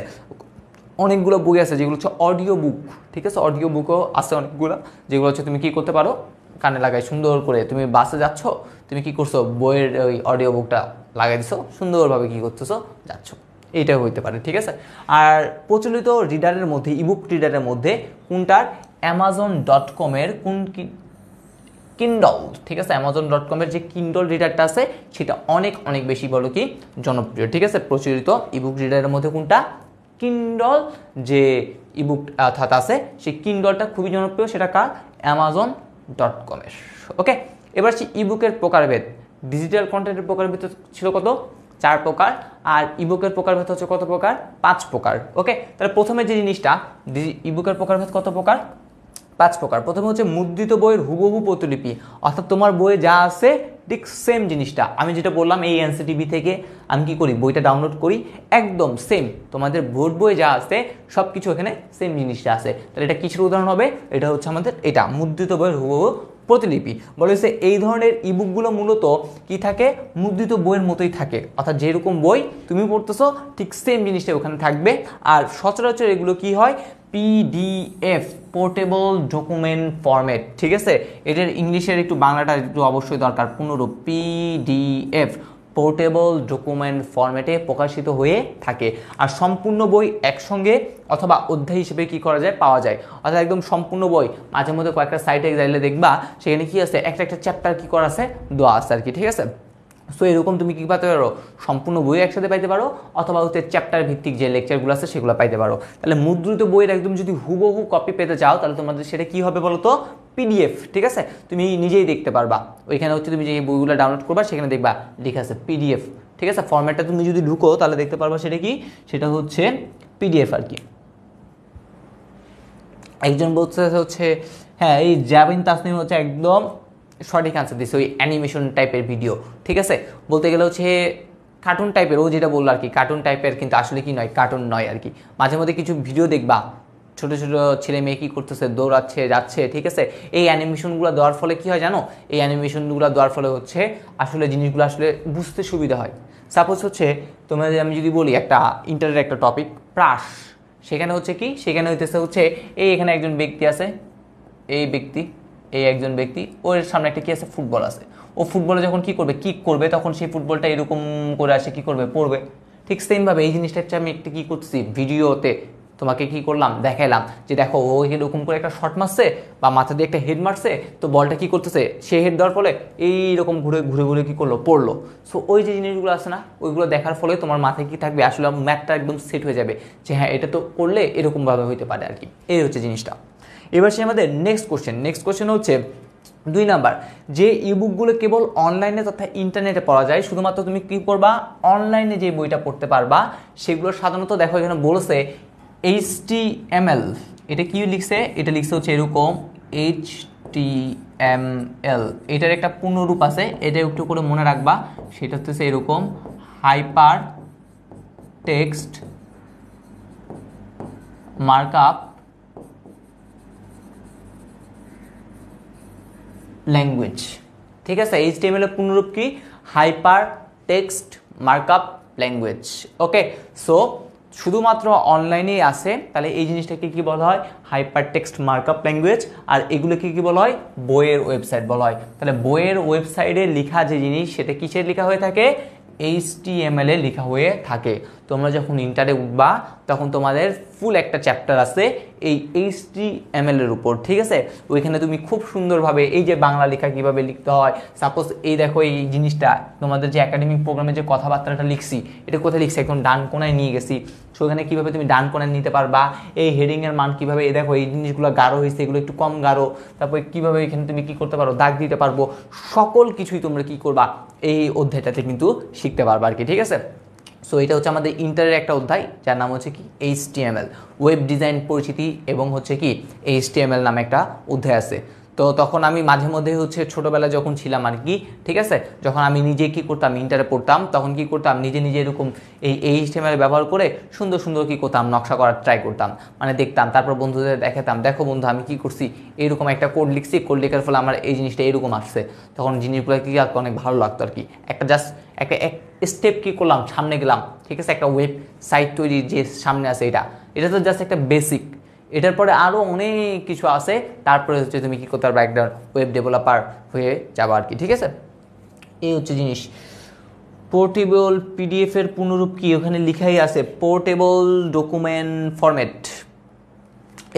অনেকগুলো বই আছে যেগুলো হচ্ছে অডিও বুক। ঠিক আছে, অডিও বুকও আছে অনেকগুলো, যেগুলো হচ্ছে তুমি কী করতে পারো, কানে লাগাই সুন্দর করে, তুমি বাসে যাচ্ছ, তুমি কি করছো, বইয়ের ওই অডিও বুকটা লাগাই দিছো, সুন্দরভাবে কি করতেছো, যাচ্ছ, এইটাও হইতে পারে। ঠিক আছে, আর প্রচলিত রিডারের মধ্যে, ইবুক রিডারের মধ্যে কোনটার, Amazon.com-এর কোন কিন্ডল। ঠিক আছে, Amazon.com-এর যে কিন্ডল রিডারটা আছে সেটা অনেক অনেক বেশি বলো কি জনপ্রিয়। ঠিক আছে, প্রচলিত ইবুক রিডারের মধ্যে কোনটা, কিন্ডল যে ইবুক অর্থাৎ আছে সেই কিন্ডলটা খুবই জনপ্রিয়, সেটা কার, Amazon.com-এর। ওকে, এবার হচ্ছে ইবুকের প্রকারভেদ। ডিজিটাল কন্টেন্টের প্রকারভেদ ছিল কত, 4 প্রকার, আর ইবুকের প্রকারভেদ হচ্ছে কত প্রকার, 5 প্রকার। ওকে, তাহলে প্রথমে যে জিনিসটা, ইবুকের প্রকারভেদ কত প্রকার, 5 প্রকার। প্রথমে হচ্ছে মুদ্রিত বইয়ের হুবহু প্রতিলিপি, অর্থাৎ তোমার বইয়ে যা আছে ঠিক সেম জিনিসটা, আমি যেটা বললাম এই এনসিটিভি থেকে আমি কি করি, বইটা ডাউনলোড করি, একদম সেম তোমাদের বোর্ড বই যা আছে সব কিছু এখানে সেম জিনিসটা আছে। তাহলে এটা কিসের উদাহরণ হবে, এটা হচ্ছে আমাদের এটা মুদ্রিত বইয়ের হুবহু প্রতিলিপি। বলেছে এই ধরনের ইবুকগুলো মূলত কি থাকে, মুদ্রিত বইয়ের মতোই থাকে, অর্থাৎ যেরকম বই তুমি পড়তেছো ঠিক সেম জিনিসটা ওখানে থাকবে। আর সচরাচর এগুলো কি হয়, পিডিএফ, পোর্টেবল ডকুমেন্ট ফরম্যাট। ঠিক আছে, এটার ইংলিশের একটু বাংলাটা একটু অবশ্যই দরকার, পুনরূপ পিডিএফ, পোর্টেবল ডকুমেন্ট ফরম্যাটে প্রকাশিত হয়ে থাকে। আর সম্পূর্ণ বই একসঙ্গে অথবা অধ্যায় হিসেবে কি করা যায়, পাওয়া যায়। অর্থাৎ একদম সম্পূর্ণ বই, মাঝে মধ্যে কয়েকটা সাইটে যাইলে দেখবা সেখানে কি আছে, একটা একটা চ্যাপ্টার কি করা আছে, দেওয়া আছে আর কি। ঠিক আছে, সো এরকম তুমি কী পাইতে পারো, সম্পূর্ণ বই একসাথে পাইতে পারো, অথবা হচ্ছে চ্যাপ্টার ভিত্তিক যে লেকচারগুলো আছে সেগুলো পাইতে পারো। তাহলে মুদ্রিত বইয়ের একদম যদি হুবহু কপি পেতে চাও তাহলে তোমাদের সেটা কী হবে বলো তো, পিডিএফ। ঠিক আছে, তুমি নিজেই দেখতে পারবা, ওইখানে হচ্ছে তুমি যে বইগুলো ডাউনলোড করবা সেখানে দেখবা লেখা আছে পিডিএফ। ঠিক আছে, ফরম্যাটটা তুমি যদি ঢুকো তাহলে দেখতে পারবা সেটা কি, সেটা হচ্ছে পিডিএফ আর কি। একজন বলছে হচ্ছে হ্যাঁ এই জাবিন তাসনিম হচ্ছে একদম সঠিক আনসার দিচ্ছে, ওই অ্যানিমেশন টাইপের ভিডিও। ঠিক আছে, বলতে গেলে হচ্ছে কার্টুন টাইপের, ও যেটা বললো আর কি কার্টুন টাইপের, কিন্তু আসলে কি নয়, কার্টুন নয় আর কি। মাঝে মধ্যে কিছু ভিডিও দেখবা ছোটো ছোটো ছেলে মেয়ে কী করতেছে, দৌড়াচ্ছে, যাচ্ছে। ঠিক আছে, এই অ্যানিমেশনগুলো দেওয়ার ফলে কী হয় জানো, এই অ্যানিমেশনগুলো দেওয়ার ফলে হচ্ছে আসলে জিনিসগুলো আসলে বুঝতে সুবিধা হয়। সাপোজ হচ্ছে তোমাদের আমি যদি বলি একটা ইন্টারের একটা টপিক প্রাস, সেখানে হচ্ছে কি, সেখানে হইতেছে হচ্ছে এই এখানে একজন ব্যক্তি আছে, এই ব্যক্তি, এই একজন ব্যক্তি, ওর সামনে একটা কি আছে, ফুটবল আছে। ও ফুটবলে যখন কি করবে, কিক করবে, তখন সেই ফুটবলটা এরকম করে আসে কি করবে, পড়বে। ঠিক সেমভাবে এই জিনিসটা হচ্ছে আমি একটা কী করতেছি, ভিডিওতে তোমাকে কি করলাম, দেখাইলাম যে দেখো ও এরকম করে একটা শট মারছে বা মাথা দিয়ে একটা হেড মারছে, তো বলটা কি করতেছে, সে হেড দেওয়ার ফলে এইরকম ঘুরে ঘুরে ঘুরে কী করলো, পড়লো। সো ওই যে জিনিসগুলো আছে না, ওইগুলো দেখার ফলে তোমার মাথায় কি থাকবে, আসলে ম্যাথটা একদম সেট হয়ে যাবে যে হ্যাঁ এটা তো করলে এরকমভাবে হইতে পারে আর কি। এই হচ্ছে জিনিসটা। এবার সে আমাদের নেক্সট কোশ্চেন হচ্ছে 2 নাম্বার, যে ইবুকগুলো কেবল অনলাইনে তথা ইন্টারনেটে পড়া যায়, শুধুমাত্র তুমি কী করবা, অনলাইনে যে বইটা পড়তে পারবা সেগুলো সাধারণত দেখো এখানে বলেছে HTML, এটা কি লিখছে, এটা লিখছে হচ্ছে এরকম HTML, এটার একটা পূর্ণরূপ আছে, এটা একটু করে মনে রাখবা, সেটা হচ্ছে এরকম হাইপার টেক্সট মার্কআপ ল্যাঙ্গুয়েজ। ঠিক আছে, HTML এর পূর্ণরূপ কি, হাইপার টেক্সট মার্কআপ ল্যাঙ্গুয়েজ। ওকে, সো শুধুমাত্র অনলাইনেই আছে, তাহলে এই জিনিসটাকে কি বলা হয়, হাইপার টেক্সট মার্কআপ ল্যাঙ্গুয়েজ। আর এগুলোকে কি বলা হয়, বইয়ের ওয়েবসাইট বলা হয়। তাহলে বইয়ের ওয়েবসাইটে লেখা যে জিনিস সেটা কিসের লেখা হয়ে থাকে, HTML এ লেখা হয়ে থাকে। তোমরা যখন ইন্টারে উঠবা তখন তোমাদের ফুল একটা চ্যাপ্টার আছে এই HTML এর উপর। ঠিক আছে, ওইখানে তুমি খুব সুন্দরভাবে এই যে বাংলা লেখা কিভাবে লিখতে হয়, সাপোজ এই দেখো এই জিনিসটা তোমাদের যে একাডেমিক প্রোগ্রামে যে কথাবার্তাটা লিখছি, এটা কোথায় লিখছি, এখন ডান কোনায় নিয়ে গেছি, সেখানে কীভাবে তুমি ডান কোনায় নিতে পারবা, এই হেডিংয়ের মান কীভাবে, এই দেখো এই জিনিসগুলো গাঢ় হয়েছে, এগুলো একটু কম গাঢ়, তারপরে কীভাবে এখানে তুমি কী করতে পারো, দাগ দিতে পারবো, সকল কিছুই তোমরা কী করবা এই অধ্যায়টাতে কিন্তু শিখতে পারবা আর কি। ঠিক আছে, সো এটা হচ্ছে আমাদের ইন্টারের একটা অধ্যায় যার নাম হচ্ছে কি HTML, ওয়েব ডিজাইন পরিচিতি, এবং হচ্ছে কি HTML নামে একটা অধ্যায় আছে। তো তখন আমি মাঝে মধ্যে হচ্ছে ছোটোবেলায় যখন ছিলাম আর কি, ঠিক আছে, যখন আমি নিজে কী করতাম, ইন্টারে পড়তাম, তখন কী করতাম, নিজে নিজে এরকম এই HTML ব্যবহার করে সুন্দর সুন্দর কী করতাম, নকশা করার ট্রাই করতাম, মানে দেখতাম, তারপর বন্ধুদের দেখাতাম, দেখো বন্ধু আমি কী করছি, এইরকম একটা কোড লিখছি, কোড লেখার ফলে আমার এই জিনিসটা এরকম আসছে। তখন জিনিসগুলো কী অনেক ভালো লাগতো আর কি, একটা জাস্ট একটা এক স্টেপ কী করলাম, সামনে গেলাম, ঠিক আছে, একটা ওয়েবসাইট তৈরির যে সামনে আছে এটা তো জাস্ট একটা বেসিক। এটার পরে আরও অনেক কিছু আছে, তারপরে হচ্ছে তুমি কী করতে পারবে, একটা ওয়েব ডেভেলপার হয়ে যাবা আর কি, ঠিক আছে। এই হচ্ছে জিনিস। পোর্টেবল PDF এর পুনরূপ কি, ওখানে লিখাই আছে পোর্টেবল ডকুমেন্ট ফরম্যাট।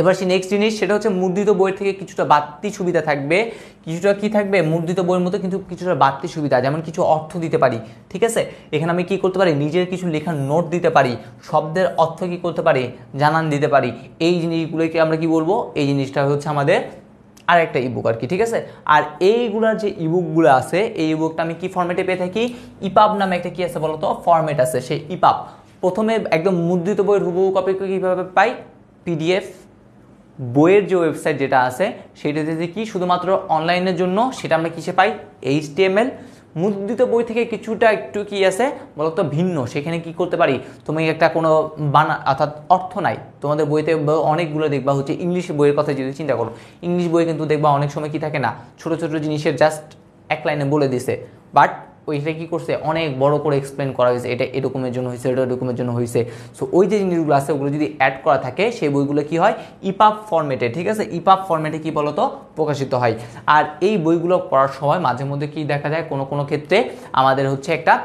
এবার সে নেক্সট জিনিস, সেটা হচ্ছে মুদ্রিত বইয়ের থেকে কিছুটা বাড়তি সুবিধা থাকবে, কিছুটা কি থাকবে, মুদ্রিত বইয়ের মতো কিন্তু কিছুটা বাড়তি সুবিধা, যেমন কিছু অর্থ দিতে পারি, ঠিক আছে, এখানে আমি কি করতে পারি, নিজের কিছু লেখার নোট দিতে পারি, শব্দের অর্থ কি করতে পারি, জানান দিতে পারি। এই জিনিসগুলোকে আমরা কি বলবো, এই জিনিসটা হচ্ছে আমাদের আর একটা ইবুক আর কি, ঠিক আছে। আর এইগুলার যে ইবুকগুলো আছে, এই ইবুকটা আমি কি ফরম্যাটে পেয়ে থাকি, ইপাব নামে একটা কি আছে বলতো ফরম্যাট আছে, সেই ইপাব প্রথমে একদম মুদ্রিত বইয়ের হুবহু কপি কীভাবে পাই, PDF বইয়ের যে ওয়েবসাইট যেটা আছে সেটাতে কি শুধুমাত্র অনলাইনের জন্য, সেটা আমরা কিসে পাই, HTML। মুদ্রিত বই থেকে কিছুটা একটু কি আছে বলতো ভিন্ন, সেখানে কি করতে পারি, তুমি একটা কোনো অর্থাৎ অর্থ নাই তোমাদের বইতে, অনেকগুলো দেখবা হচ্ছে ইংলিশ বইয়ের কথা যদি চিন্তা করো, ইংলিশ বই কিন্তু দেখবা অনেক সময় কি থাকে না, ছোট ছোট জিনিসের জাস্ট এক লাইনে বলে দিছে, বাট ওইটা কী করছে অনেক বড় করে এক্সপ্লেন করা হয়েছে, এটা এরকমের জন্য হয়েছে, এটা এরকমের জন্য হয়েছে। সো ওই যে জিনিসগুলো আছে ওগুলো যদি অ্যাড করা থাকে, সেই বইগুলো কি হয় ইপাব ফরম্যাটে, ঠিক আছে, ইপাব ফরম্যাটে কি বলতো প্রকাশিত হয়। আর এই বইগুলো পড়ার সময় মাঝে মধ্যে কি দেখা যায়, কোনো কোনো ক্ষেত্রে আমাদের হচ্ছে একটা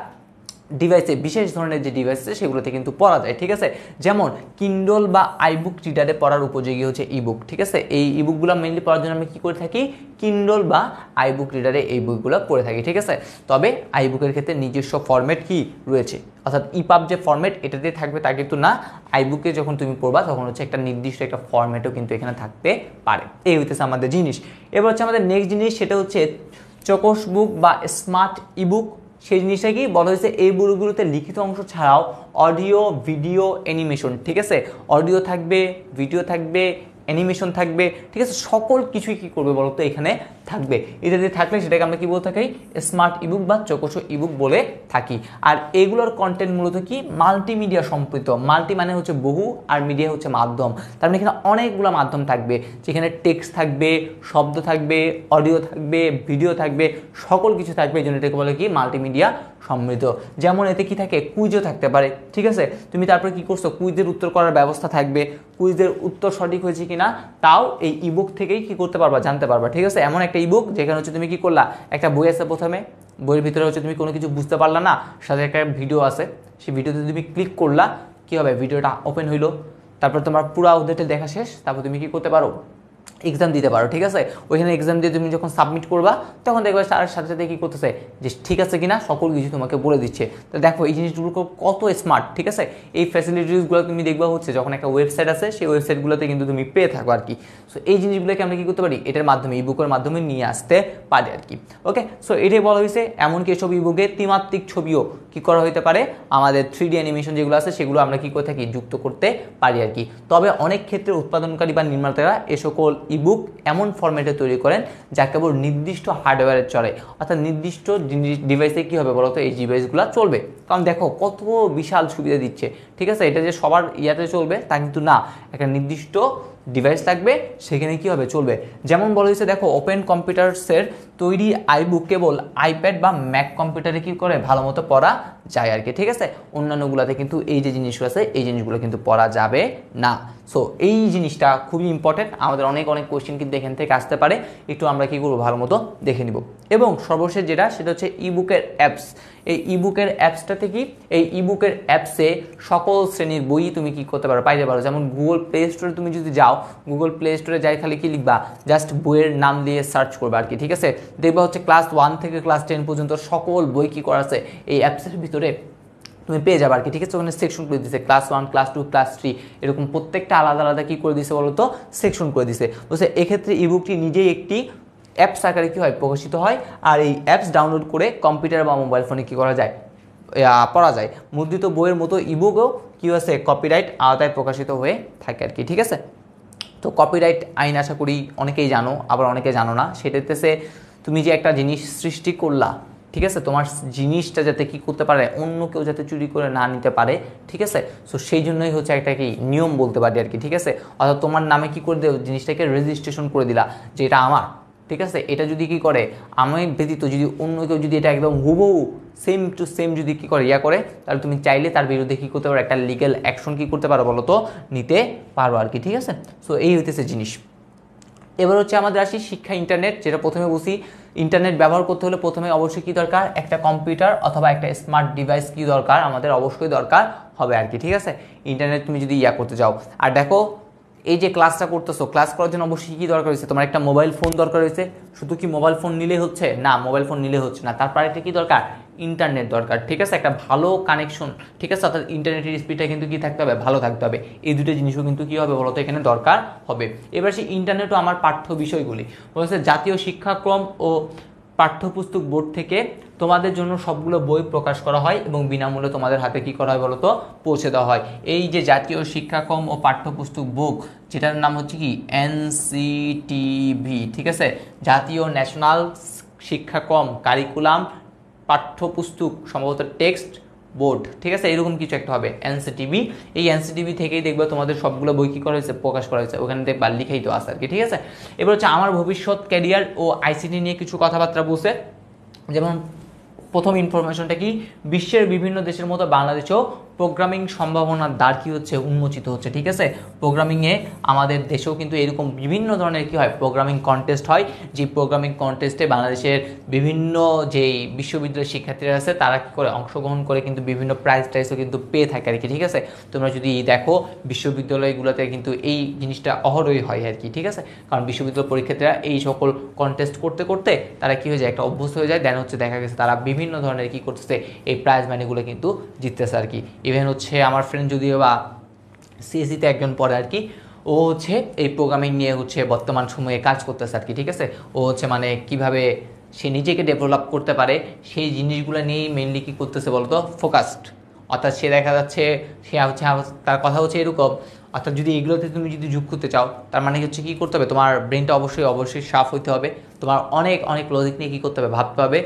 ডিভাইসে, বিশেষ ধরনের যে ডিভাইস আছে সেগুলোতে কিন্তু পড়া যায়, ঠিক আছে, যেমন কিন্ডল বা আইবুক রিডারে পড়ার উপযোগী হচ্ছে ইবুক, ঠিক আছে। এই ইবুকগুলো মেইনলি পড়ার জন্য আমরা কী করে থাকি, কিন্ডল বা আইবুক রিডারে এই বইগুলো পড়ে থাকি, ঠিক আছে। তবে আইবুকের ক্ষেত্রে নিজস্ব ফরম্যাট কি রয়েছে, অর্থাৎ ইপাব যে ফরম্যাট এটাতে থাকবে তা কিন্তু না, আইবুকে যখন তুমি পড়বা তখন হচ্ছে একটা নির্দিষ্ট একটা ফরম্যাটও কিন্তু এখানে থাকতে পারে। এই হইতেছে আমাদের জিনিস। এবার হচ্ছে আমাদের নেক্সট জিনিস, সেটা হচ্ছে চকোস বুক বা স্মার্ট ইবুক। সেই জিনিসটা কি বলা হয়েছে, এই বইগুলোতে লিখিত অংশ ছাড়াও অডিও, ভিডিও, অ্যানিমেশন, ঠিক আছে, অডিও থাকবে, ভিডিও থাকবে, অ্যানিমেশন থাকবে, ঠিক আছে, সকল কিছুই কি করবে বলতো এখানে থাকবে। এটা যদি থাকলে সেটাকে আমরা কি বলে থাকি, স্মার্ট ইবুক বা চকোসো ইবুক বলে থাকি। আর এগুলোর কন্টেন্ট মূলত কি মাল্টিমিডিয়া সম্পৃক্ত, মাল্টি মানে হচ্ছে বহু, আর মিডিয়া হচ্ছে মাধ্যম, তার মানে এখানে অনেকগুলো মাধ্যম থাকবে, যেখানে টেক্সট থাকবে, শব্দ থাকবে, অডিও থাকবে, ভিডিও থাকবে, সকল কিছু থাকবে, এই জন্য এটাকে বলে কি মাল্টিমিডিয়া সমৃদ্ধ। যেমন এতে কি থাকে, কুইজও থাকতে পারে, ঠিক আছে, তুমি তারপরে কি করছো, কুইজের উত্তর করার ব্যবস্থা থাকবে, কুইজের উত্তর সঠিক হয়েছে কিনা তাও এই ইবুক থেকেই কি করতে পারবা, জানতে পারবা, ঠিক আছে। এমন একটা ইবুক যেখানে হচ্ছে তুমি কি করলা, একটা বই আছে, প্রথমে বইয়ের ভিতরে হচ্ছে তুমি কোনো কিছু বুঝতে পারলা না, সাথে একটা ভিডিও আছে, সেই ভিডিওতে তুমি ক্লিক করলা, কি হবে, ভিডিওটা ওপেন হইলো, তারপর তোমার পুরো অধ্যায়টা দেখা শেষ, তারপর তুমি কি করতে পারো, এক্সাম দিতে পারো, ঠিক আছে। ওইখানে এক্সাম দিয়ে তুমি যখন সাবমিট করবা তখন দেখবে তার সাথে সাথে কী করতেছে, যে ঠিক আছে কিনা সকল কিছু তোমাকে বলে দিচ্ছে। তো দেখো এই জিনিসগুলো কত স্মার্ট, ঠিক আছে। এই ফ্যাসিলিটিসগুলো তুমি দেখবা হচ্ছে যখন একটা ওয়েবসাইট আছে সেই ওয়েবসাইটগুলোতে কিন্তু তুমি পেয়ে থাকো আর কি। সো এই জিনিসগুলোকে আমরা কী করতে পারি, এটার মাধ্যমে ইবুকের মাধ্যমে নিয়ে আসতে পারি আর কি। ওকে, সো এটাই বলা হয়েছে, এমনকি এসব ইবুকে ত্রিমাত্রিক ছবিও কী করা হতে পারে, আমাদের 3D অ্যানিমেশন যেগুলো আছে সেগুলো আমরা কী করে থাকি, যুক্ত করতে পারি আর কি। তবে অনেক ক্ষেত্রে উৎপাদনকারী বা নির্মাতারা এ সকল ইবুক এমন ফরম্যাটে তৈরি করেন যা কেবল নির্দিষ্ট হার্ডওয়্যারে চলে, অর্থাৎ নির্দিষ্ট ডিভাইসে কী হবে বলতো, এই ডিভাইসগুলো চলবে। কারণ দেখো কত বিশাল সুবিধা দিচ্ছে, ঠিক আছে, এটা যে সবার ইয়াতে চলবে তা কিন্তু না, একটা নির্দিষ্ট ডিভাইস থাকবে, সেখানে কি হবে চলবে। যেমন বলা হয়েছে দেখো, ওপেন কম্পিউটার্সের তৈরি আইবুক কেবল আইপ্যাড বা ম্যাক কম্পিউটারে কি করে ভালো মতো পড়া যায় আর কি, ঠিক আছে। অন্যান্যগুলোতে কিন্তু এই যে জিনিসগুলো আছে এই জিনিসগুলো কিন্তু পড়া যাবে না। সো এই জিনিসটা খুবই ইম্পর্টেন্ট, আমাদের অনেক কোয়েশ্চেন কিন্তু এখান থেকে আসতে পারে, একটু আমরা কি করবো ভালো মতো দেখে নিব। এবং সর্বশেষ যেটা, সেটা হচ্ছে ইবুকের অ্যাপস। এই ইবুকের অ্যাপসটাতে কি, এই ইবুকের অ্যাপসে সকল শ্রেণীর বই তুমি কি করতে পারো, পাইতে পারো। যেমন গুগল প্লে স্টোরে তুমি যদি যাও, গুগল প্লে স্টোরে যাই খালি কি লিখবা, জাস্ট বইয়ের নাম দিয়ে সার্চ করবা আর কি, ঠিক আছে। দেখবা হচ্ছে ক্লাস 1 থেকে ক্লাস 10 পর্যন্ত সকল বই কি করা আছে এই অ্যাপসের ভিতরে তুমি পেয়ে যাবে আর কি, ঠিক আছে। ওখানে সেকশন করে দিছে, ক্লাস 1, ক্লাস 2, ক্লাস 3 এরকম প্রত্যেকটা আলাদা আলাদা কি করে দিছে বলতো, সেকশন করে দিছে। বুঝছে, এক্ষেত্রে ইবুকটি নিজেই একটি অ্যাপস আকারে কী হয় প্রকাশিত হয়, আর এই অ্যাপস ডাউনলোড করে কম্পিউটার বা মোবাইল ফোনে কী করা যায়, পড়া যায়। মুদ্রিত বইয়ের মতো ইবুকও কী আছে কপিরাইট আওতায় প্রকাশিত হয়ে থাকে আর কি, ঠিক আছে। তো কপিরাইট আইন আশা করি অনেকেই জানো, আবার অনেকে জানো না। সেটাতে তুমি যে একটা জিনিস সৃষ্টি করলা, ঠিক আছে, তোমার জিনিসটা যাতে কি করতে পারে, অন্য কেউ যাতে চুরি করে না নিতে পারে, ঠিক আছে। সো সেই জন্যই হচ্ছে একটা কি নিয়ম বলতে পারি আর কি, ঠিক আছে। অর্থাৎ তোমার নামে কি করে দেও, জিনিসটাকে রেজিস্ট্রেশন করে দিলা যে এটা আমার, ঠিক আছে। এটা যদি কি করে, আমি ব্যতীত যদি অন্য কেউ যদি এটা একদম হুবহু সেম টু সেম যদি কি করে করে, তাহলে তুমি চাইলে তার বিরুদ্ধে কী করতে পারো, একটা লিগ্যাল অ্যাকশন কী করতে পারো বলো তো, নিতে পারো আর কি, ঠিক আছে। সো এই হইতেছে জিনিস। এবার হচ্ছে আমাদের আসি শিক্ষা ইন্টারনেট, যেটা প্রথমে বুঝি ইন্টারনেট ব্যবহার করতে হলে প্রথমে অবশ্যই কী দরকার, একটা কম্পিউটার অথবা একটা স্মার্ট ডিভাইস কী দরকার, আমাদের অবশ্যই দরকার হবে আর কি, ঠিক আছে। ইন্টারনেট তুমি যদি করতে যাও, আর দেখো এই যে ক্লাসটা করতেছো, ক্লাস করার জন্য অবশ্যই কী দরকার হয়েছে, তোমার একটা মোবাইল ফোন দরকার হয়েছে। শুধু কি মোবাইল ফোন নিলে হচ্ছে না, মোবাইল ফোন নিলে হচ্ছে না, তারপর একটা কী দরকার, ইন্টারনেট দরকার, ঠিক আছে, একটা ভালো কানেকশন, ঠিক আছে। অর্থাৎ ইন্টারনেটের স্পিডটা কিন্তু কী থাকতে হবে, ভালো থাকতে হবে। এই দুটো জিনিসও কিন্তু কী হবে বলতো, এখানে দরকার হবে। এবার সেই ইন্টারনেটও আমার পাঠ্য বিষয়গুলি বলছে জাতীয় শিক্ষাক্রম ও পাঠ্যপুস্তক বোর্ড থেকে তোমাদের জন্য সবগুলো বই প্রকাশ করা হয় এবং বিনামূল্যে তোমাদের হাতে কী করা হয় বলতো, পৌঁছে দেওয়া হয়। এই যে জাতীয় শিক্ষাক্রম ও পাঠ্যপুস্তক বুক, যেটার নাম হচ্ছে কি এনসিটিভি, ঠিক আছে, জাতীয় ন্যাশনাল শিক্ষাক্রম কারিকুলাম পাঠ্যপুস্তক সম্ভবত টেক্সট বোর্ড, ঠিক আছে, এরকম কিছু একটা হবে এনসিটিভি। এই এনসিটিভি থেকেই দেখবে তোমাদের সবগুলো বই কী করা হয়েছে, প্রকাশ করা হয়েছে, ওখানে দেখবা লিখাই তো আছে আর কি, ঠিক আছে। এবার হচ্ছে আমার ভবিষ্যৎ ক্যারিয়ার ও আইসিটি নিয়ে কিছু কথাবার্তা বলছে। যেমন প্রথম ইনফরমেশনটা কি, বিশ্বের বিভিন্ন দেশের মতো বাংলাদেশেও প্রোগ্রামিং সম্ভাবনার দ্বার কী হচ্ছে, উন্মোচিত হচ্ছে, ঠিক আছে। প্রোগ্রামিংয়ে আমাদের দেশেও কিন্তু এরকম বিভিন্ন ধরনের কী হয়, প্রোগ্রামিং কন্টেস্ট হয়। যে প্রোগ্রামিং কন্টেস্টে বাংলাদেশের বিভিন্ন যেই বিশ্ববিদ্যালয়ের শিক্ষার্থীরা আছে তারা কী করে অংশগ্রহণ করে কিন্তু বিভিন্ন প্রাইজ টাইজও কিন্তু পেয়ে থাকে আর কি, ঠিক আছে। তোমরা যদি দেখো বিশ্ববিদ্যালয়গুলোতে কিন্তু এই জিনিসটা অহরই হয় আর কি, ঠিক আছে। কারণ বিশ্ববিদ্যালয় পরীক্ষার্থীরা এই সকল কন্টেস্ট করতে করতে তারা কী হয়ে যায়, একটা অভ্যস্ত হয়ে যায়, দেন হচ্ছে দেখা গেছে তারা বিভিন্ন ধরনের কী করতেছে, এই প্রাইজ মানিগুলো কিন্তু জিততেছে আর কি। ইভেন হচ্ছে আমার ফ্রেন্ড যদিও বা সিএসিতে একজন পড়ে আর কি, ও হচ্ছে এই প্রোগ্রামিং নিয়ে হচ্ছে বর্তমান সময়ে কাজ করতেছে আর কি, ঠিক আছে। ও হচ্ছে মানে কিভাবে সে নিজেকে ডেভেলপ করতে পারে সেই জিনিসগুলো নিয়েই মেনলি কী করতেছে বলতো, ফোকাসড। অর্থাৎ সে দেখা যাচ্ছে সে হচ্ছে তার কথা হচ্ছে এরকম, অর্থাৎ যদি এগুলোতে তুমি যদি যোগ করতে চাও, তার মানে হচ্ছে কী করতে হবে, তোমার ব্রেনটা অবশ্যই শার্প হইতে হবে, তোমার অনেক অনেক লজিক নিয়ে কী করতে হবে, ভাবতে হবে,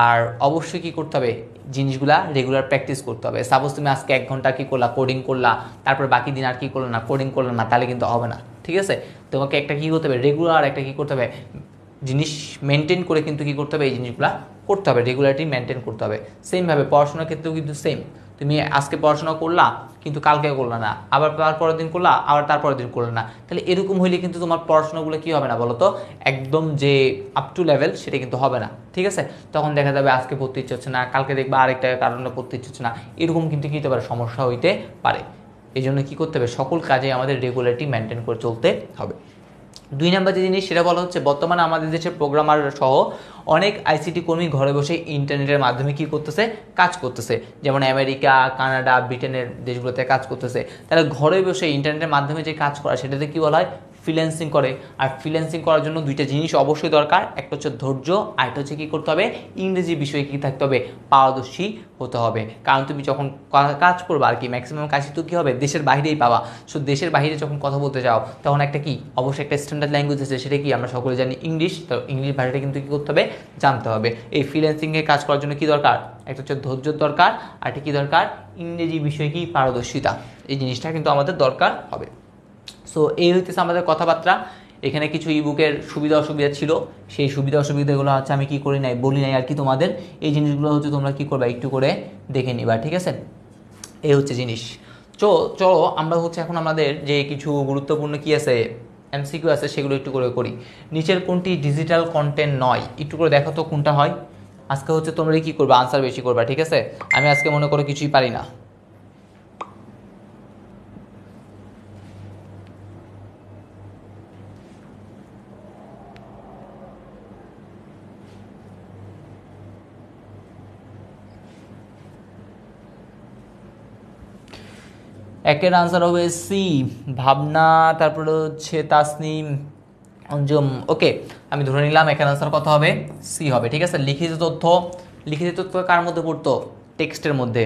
আর অবশ্যই কী করতে হবে, জিনিসগুলা রেগুলার প্র্যাকটিস করতে হবে। সাপোজ তুমি আজকে 1 ঘন্টা কী করলা, কোডিং করলা, তারপর বাকি দিন আর কী করলো না, কোডিং করলো না, তাহলে কিন্তু হবে না, ঠিক আছে। তোমাকে একটা কী করতে হবে, রেগুলার একটা কী করতে হবে, জিনিস মেনটেন করে কিন্তু কী করতে হবে, এই জিনিসগুলা করতে হবে, রেগুলারিটি মেনটেন করতে হবে। সেমভাবে পড়াশোনার ক্ষেত্রেও কিন্তু সেম, তুমি আজকে পড়াশোনা করলা কিন্তু কালকে করলে না, আবার তারপরের দিন করলা, আবার তারপরের দিন করলে না, তাহলে এরকম হইলে কিন্তু তোমার পড়াশোনাগুলো কী হবে না বলো তো, একদম যে আপ টু লেভেল সেটা কিন্তু হবে না, ঠিক আছে। তখন দেখা যাবে আজকে পড়তে ইচ্ছে হচ্ছে না, কালকে দেখবা আরেকটা কারণে পড়তে ইচ্ছে হচ্ছে না, এরকম কিন্তু কী হতে পারে, সমস্যা হইতে পারে। এই জন্য কী করতে হবে, সকল কাজে আমাদের রেগুলারিটি মেনটেন করে চলতে হবে। 2 নম্বর যে জিনিস সেটা বলা হচ্ছে, বর্তমানে আমাদের দেশের প্রোগ্রামার সহ অনেক আইসিটি কর্মী ঘরে বসে ইন্টারনেটের মাধ্যমে কী করতেছে, কাজ করতেছে। যেমন আমেরিকা, কানাডা, ব্রিটেনের দেশগুলোতে কাজ করতেছে। তাহলে ঘরে বসে ইন্টারনেটের মাধ্যমে যে কাজ করা, সেটাতে কী বলা হয়, ফ্রিল্যান্সিং করে। আর ফ্রিল্যান্সিং করার জন্য 2টা জিনিস অবশ্যই দরকার, একটা হচ্ছে ধৈর্য, আর একটা হচ্ছে কী করতে হবে, ইংরেজি বিষয়ে কী থাকতে হবে, পারদর্শী হতে হবে। কারণ তুমি যখন কাজ করবে আর কি, ম্যাক্সিমাম কাজই তো কী হবে, দেশের বাইরেই পাবা। সো দেশের বাইরে যখন কথা বলতে যাও, তখন একটা কি অবশ্যই একটা স্ট্যান্ডার্ড ল্যাঙ্গুয়েজ আছে, সেটা কি আমরা সকলে জানি, ইংলিশ। তো ইংলিশ ভাষাটা কিন্তু কী করতে হবে, জানতে হবে। এই ফ্রিল্যান্সিংয়ে কাজ করার জন্য কী দরকার, একটা হচ্ছে ধৈর্যর দরকার, আর একটা কী দরকার, ইংরেজি বিষয়ে কি পারদর্শিতা, এই জিনিসটা কিন্তু আমাদের দরকার হবে। সো এই হইতেছে আমাদের কথাবার্তা। এখানে কিছু ইবুকের সুবিধা অসুবিধা ছিল, সেই সুবিধা অসুবিধাগুলো হচ্ছে আমি কী করি নাই, বলি নাই আর কি তোমাদের। এই জিনিসগুলো হচ্ছে তোমরা কী করবা, একটু করে দেখে নিবা, ঠিক আছে। এই হচ্ছে জিনিস। চলো আমরা হচ্ছে এখন আমাদের যে কিছু গুরুত্বপূর্ণ কি আছে, এমসিকিউ আছে, সেগুলো একটু করে করি। নিচের কোনটি ডিজিটাল কন্টেন্ট নয়, একটু করে দেখো তো কোনটা হয়। আজকে হচ্ছে তোমরা কী করবা, আনসার বেশি করবা, ঠিক আছে। আমি আজকে মনে করো কিছুই পারি না। একের আনসার হবে সি, ভাবনা, তারপরে হচ্ছে তাসনিম, অঞ্জুম। ওকে, আমি ধরে নিলাম একের আনসার কত হবে, সি হবে, ঠিক আছে। লিখিত তথ্য কার মধ্যে পড়তো, টেক্সটের মধ্যে।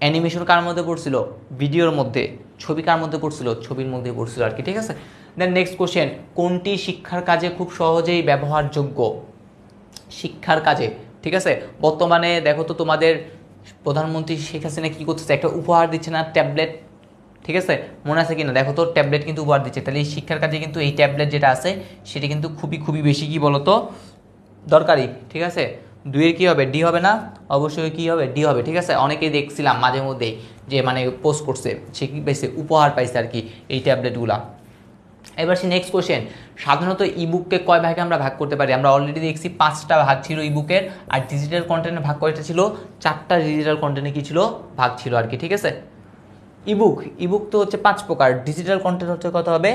অ্যানিমেশন কার মধ্যে পড়ছিল, ভিডিওর মধ্যে। ছবি কার মধ্যে পড়ছিল, ছবির মধ্যে পড়ছিল আর কি, ঠিক আছে। দেন নেক্সট কোশ্চেন, কোনটি শিক্ষার কাজে খুব সহজেই ব্যবহারযোগ্য? শিক্ষার কাজে, ঠিক আছে, বর্তমানে দেখো তো তোমাদের প্রধানমন্ত্রী শেখ হাসিনা কী করতেছে, একটা উপহার দিচ্ছে না, ট্যাবলেট, ঠিক আছে, মনে আছে কিনা দেখো তো, ট্যাবলেট কিন্তু উপহার দিচ্ছে। তাহলে এই শিক্ষার কাজে কিন্তু এই ট্যাবলেট যেটা আছে সেটা কিন্তু খুবই খুবই বেশি কি বলতো দরকারি, ঠিক আছে। দুইয়ের কী হবে, ডি হবে না? অবশ্যই কী হবে, ডি হবে, ঠিক আছে। অনেকেই দেখছিলাম মাঝে মধ্যেই যে মানে পোস্ট করছে, সে কী পাইছে, উপহার পাইছে আর কি এই ট্যাবলেটগুলা। এবার সে নেক্সট কোশ্চেন, সাধারণত ইবুককে কয় ভাগে আমরা ভাগ করতে পারি? আমরা অলরেডি দেখছি 5টা ভাগ ছিল ইবুকের, আর ডিজিটাল কন্টেন্টের ভাগ কয়টা ছিল? 4টা ডিজিটাল কন্টেন্টে কী ছিল, ভাগ ছিল আর কি, ঠিক আছে। ইবুক তো হচ্ছে 5 প্রকার, ডিজিটাল কন্টেন্ট হচ্ছে কত হবে,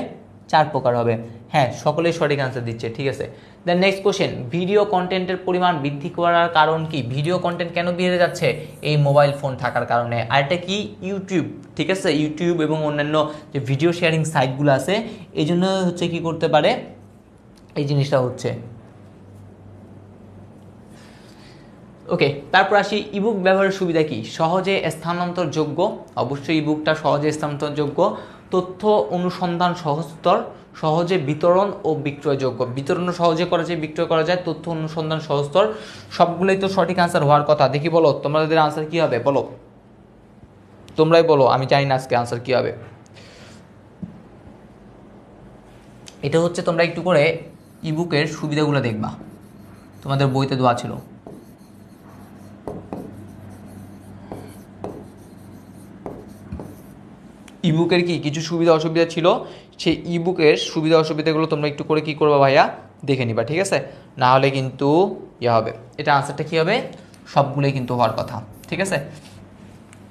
4 প্রকার হবে। হ্যাঁ, সকলেই সঠিক আনসার দিচ্ছে, ঠিক আছে। দেন নেক্সট কোশ্চেন, ভিডিও কন্টেন্টের পরিমাণ বৃদ্ধি করার কারণ কি? ভিডিও কন্টেন্ট কেন বেড়ে যাচ্ছে? এই মোবাইল ফোন থাকার কারণে। আর এটা কি, ইউটিউব, ঠিক আছে, ইউটিউব এবং অন্যান্য যে ভিডিও শেয়ারিং সাইটগুলো আছে এই জন্য হচ্ছে কি করতে পারে, এই জিনিসটা হচ্ছে। ওকে, তারপর আসি, ইবুক ব্যবহারের সুবিধা কি? সহজে স্থানান্তরযোগ্য, অবশ্যই ইবুকটা সহজে স্থানান্তরযোগ্য। তথ্য অনুসন্ধান সহজতর, সহজে বিতরণ ও বিক্রয়যোগ্য। বিতরণ সহজে করা যায়, বিক্রয় করা যায়, তথ্য অনুসন্ধান সহজতর, সবগুলোই তো সঠিক আনসার হওয়ার কথা। দেখি বলো তোমাদের আনসার কি হবে, বলো, তোমরাই বলো, আমি জানি না আজকে আনসার কি হবে। এটা হচ্ছে তোমরা একটু করে ইবুকের সুবিধাগুলো দেখবা, তোমাদের বইতে দেওয়া ছিল। ইবুকের কি কিছু সুবিধা অসুবিধা ছিল, সেই ইবুকের সুবিধা অসুবিধাগুলো তোমরা একটু করে কি করবা ভাইয়া, দেখে নিবা, ঠিক আছে। না হলে কিন্তু ইয়ে হবে, এটা আনসারটা কী হবে, সবগুলোই কিন্তু হওয়ার কথা, ঠিক আছে।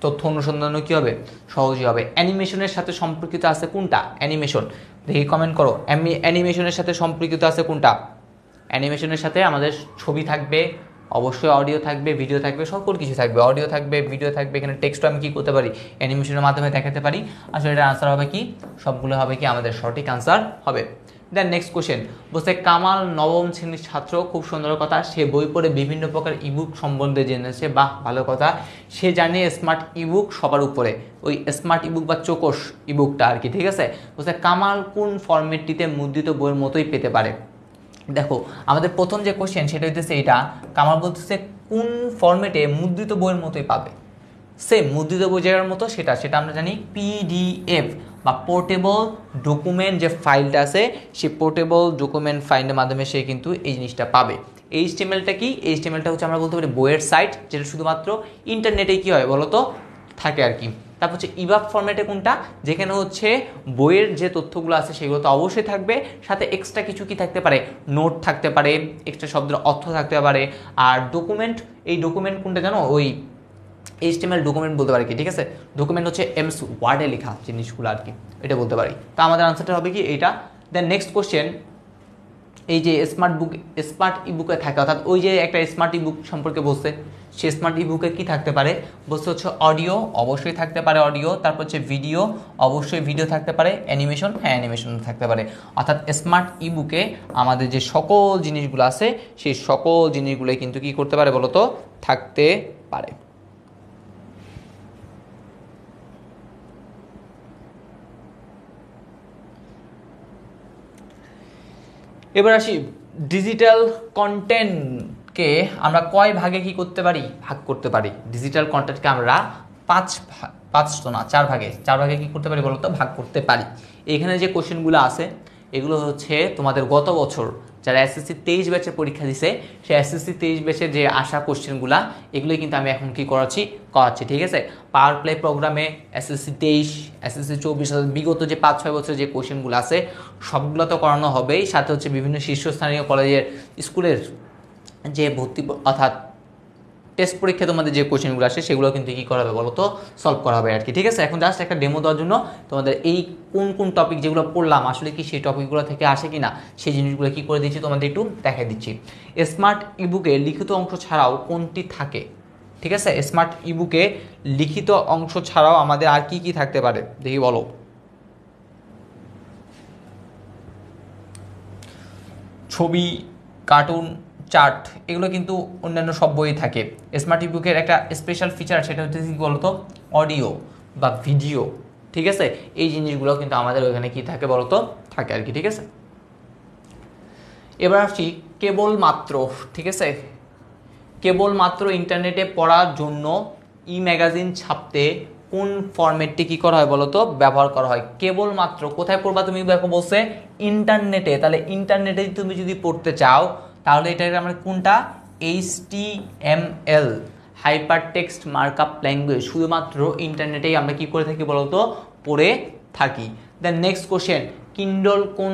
তথ্য অনুসন্ধানও কী হবে, সহজই হবে। অ্যানিমেশনের সাথে সম্পর্কিত আছে কোনটা? অ্যানিমেশন, দেখি কমেন্ট করো, অ্যানিমেশনের সাথে সম্পর্কিত আছে কোনটা? অ্যানিমেশনের সাথে আমাদের ছবি থাকবে, অবশ্যই অডিও থাকবে, ভিডিও থাকবে, সকল কিছু থাকবে, অডিও থাকবে, ভিডিও থাকবে, এখানে টেক্সটও আমি কী করতে পারি, অ্যানিমেশনের মাধ্যমে দেখাতে পারি। আসলে এটার আনসার হবে কি, সবগুলো হবে কি আমাদের সঠিক আনসার হবে। দেন নেক্সট কোশ্চেন বলছে, কামাল নবম শ্রেণীর ছাত্র, খুব সুন্দর কথা, সে বই পড়ে বিভিন্ন প্রকার ইবুক সম্বন্ধে জেনেছে, বাহ ভালো কথা। সে জানে স্মার্ট ইবুক সবার উপরে, ওই স্মার্ট ইবুক বা চোকস ইবুকটা আর কি, ঠিক আছে। বলছে কামাল কোন ফরম্যাটটিতে মুদ্রিত বইয়ের মতোই পেতে পারে? দেখো আমাদের প্রথম যে কোশ্চেন সেটা হইতেছে এটা, কামাল বলতেছে কোন ফরম্যাটে মুদ্রিত বইয়ের মতোই পাবে, সেম মুদ্রিত বই জায়গার মতো, সেটা আমরা জানি পিডিএফ বা পোর্টেবল ডকুমেন্ট যে ফাইলটা আছে, সেই পোর্টেবল ডকুমেন্ট ফাইলের মাধ্যমে সে কিন্তু এই জিনিসটা পাবে। এইচটিএমএলটা কি? এইচটিএমএলটা হচ্ছে আমরা বলতে পারি বইয়ের সাইট, যেটা শুধুমাত্র ইন্টারনেটে কি হয় বলতো থাকে আর কি। তারপর হচ্ছে ইবাব ফরম্যাটে কোনটা, যেখানে হচ্ছে বইয়ের যে তথ্যগুলো আছে সেগুলো তো অবশ্যই থাকবে, সাথে এক্সট্রা কিছু কি থাকতে পারে, নোট থাকতে পারে, এক্সট্রা শব্দের অর্থ থাকতে পারে। আর ডকুমেন্ট, এই ডকুমেন্ট কোনটা জানো, ওই এইচটিএমএল ডকুমেন্ট বলতে পারি কি, ঠিক আছে। ডকুমেন্ট হচ্ছে এমএস ওয়ার্ডে লেখা জিনিসগুলো আর কি, এটা বলতে পারি। তো আমাদের আনসারটা হবে কি এইটা। দেন নেক্সট কোশ্চেন, এই যে স্মার্ট ইবুকে থাকে, অর্থাৎ ওই যে একটা স্মার্ট ইবুক সম্পর্কে বলছে, সে স্মার্ট ইবুকে কি থাকতে পারে বলছে হচ্ছে অডিও, অবশ্যই থাকতে পারে অডিও, তারপর হচ্ছে ভিডিও, অবশ্যই ভিডিও থাকতে পারে, অ্যানিমেশন, হ্যাঁ অ্যানিমেশন থাকতে পারে। অর্থাৎ স্মার্ট ইবুকে আমাদের যে সকল জিনিসগুলো আছে সেই সকল জিনিসগুলোই কিন্তু কি করতে পারে বলতো, থাকতে পারে। এবার আসি, ডিজিটাল কন্টেন্টকে আমরা কয় ভাগে কি করতে পারি, ভাগ করতে পারি। ডিজিটাল কন্টেন্টকে আমরা 4 ভাগে কি করতে পারি বলতো, ভাগ করতে পারি। এখানে যে কোশ্চেনগুলো আছে এগুলো হচ্ছে তোমাদের গত বছর যারা এসএসসি 23 ব্যাচের পরীক্ষা দিছে, সেই এসএসসি 23 ব্যাচের যে আসা কোশ্চেনগুলো এগুলোই কিন্তু আমি এখন কি করাচ্ছি, ঠিক আছে। পাওয়ার প্লে প্রোগ্রামে এসএসসি 23, এসএসসি 24, বিগত যে 5-6 বছরের যে কোশ্চেনগুলো আছে সবগুলো তো করানো হবেই, সাথে হচ্ছে বিভিন্ন শীর্ষস্থানীয় কলেজের স্কুলের যে ভর্তি অর্থাৎ টেস্ট পরীক্ষা তোমাদের যে কোশ্চেনগুলো আসে সেগুলো কিন্তু কী করা হবে বলো তো, সলভ করা হবে আর কি, ঠিক আছে। এখন জাস্ট একটা ডেমো দেওয়ার জন্য তোমাদের এই কোন টপিক যেগুলো পড়লাম আসলে কি সেই টপিকগুলো থেকে আসে কি না সেই জিনিসগুলো কী করে দিচ্ছি তোমাদের একটু দেখাই দিচ্ছি। স্মার্ট ইবুকে লিখিত অংশ ছাড়াও কোনটি থাকে, ঠিক আছে। স্মার্ট ইবুকে লিখিত অংশ ছাড়াও আমাদের আর কি কি থাকতে পারে দেখি বলো। ছবি, কার্টুন, চার্ট, এগুলো কিন্তু অন্যান্য সব বইয়ে থাকে। স্মার্ট ইবুকের একটা স্পেশাল ফিচার সেটা হচ্ছে কি বলতো, অডিও বা ভিডিও, ঠিক আছে, এই জিনিসগুলো কিন্তু আমাদের ওইখানে কি থাকে বলতো, থাকে আর কি। ঠিক আছে, এবার আসছি কেবলমাত্র, ঠিক আছে, কেবলমাত্র ইন্টারনেটে পড়ার জন্য ই ম্যাগাজিন ছাপতে কোন ফরম্যাটটি কি করা হয় বলতো, ব্যবহার করা হয়। কেবলমাত্র কোথায় পড়বা তুমি, দেখো বলছে ইন্টারনেটে, তাহলে ইন্টারনেটে তুমি যদি পড়তে চাও তাহলে এটা আমরা কোনটা, HTML hyper text markup language, শুধুমাত্র ইন্টারনেটেই আমরা কি করে থাকি বলতো, পড়ে থাকি। দেন নেক্সট কোশ্চেন, কিন্ডল কোন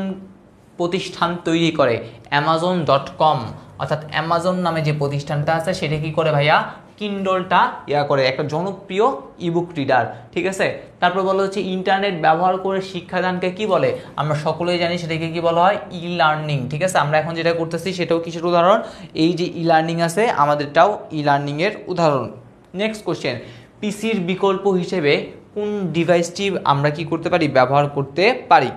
প্রতিষ্ঠান তৈরি করে, Amazon.com, অর্থাৎ অ্যামাজন নামে যে প্রতিষ্ঠানটা আছে সেটা কি করে ভাইয়া, কিন্ডলটা করে, একটা জনপ্রিয় ইবুক রিডার। ঠিক আছে, তারপর বলা হচ্ছে ইন্টারনেট ব্যবহার করে শিক্ষাদানকে কি বলে, আমরা সকলেই জানি সেটাকে কি বলা হয়, ই লার্নিং। ঠিক আছে, আমরা এখন যেটা করতেছি সেটাও কিসের উদাহরণ, এই যে ই লার্নিং আছে আমাদেরটাও ই লার্নিং এর উদাহরণ। নেক্সট কোশ্চেন, পিসির বিকল্প হিসেবে কোন ডিভাইসটি আমরা কি করতে পারি, ব্যবহার করতে পারি,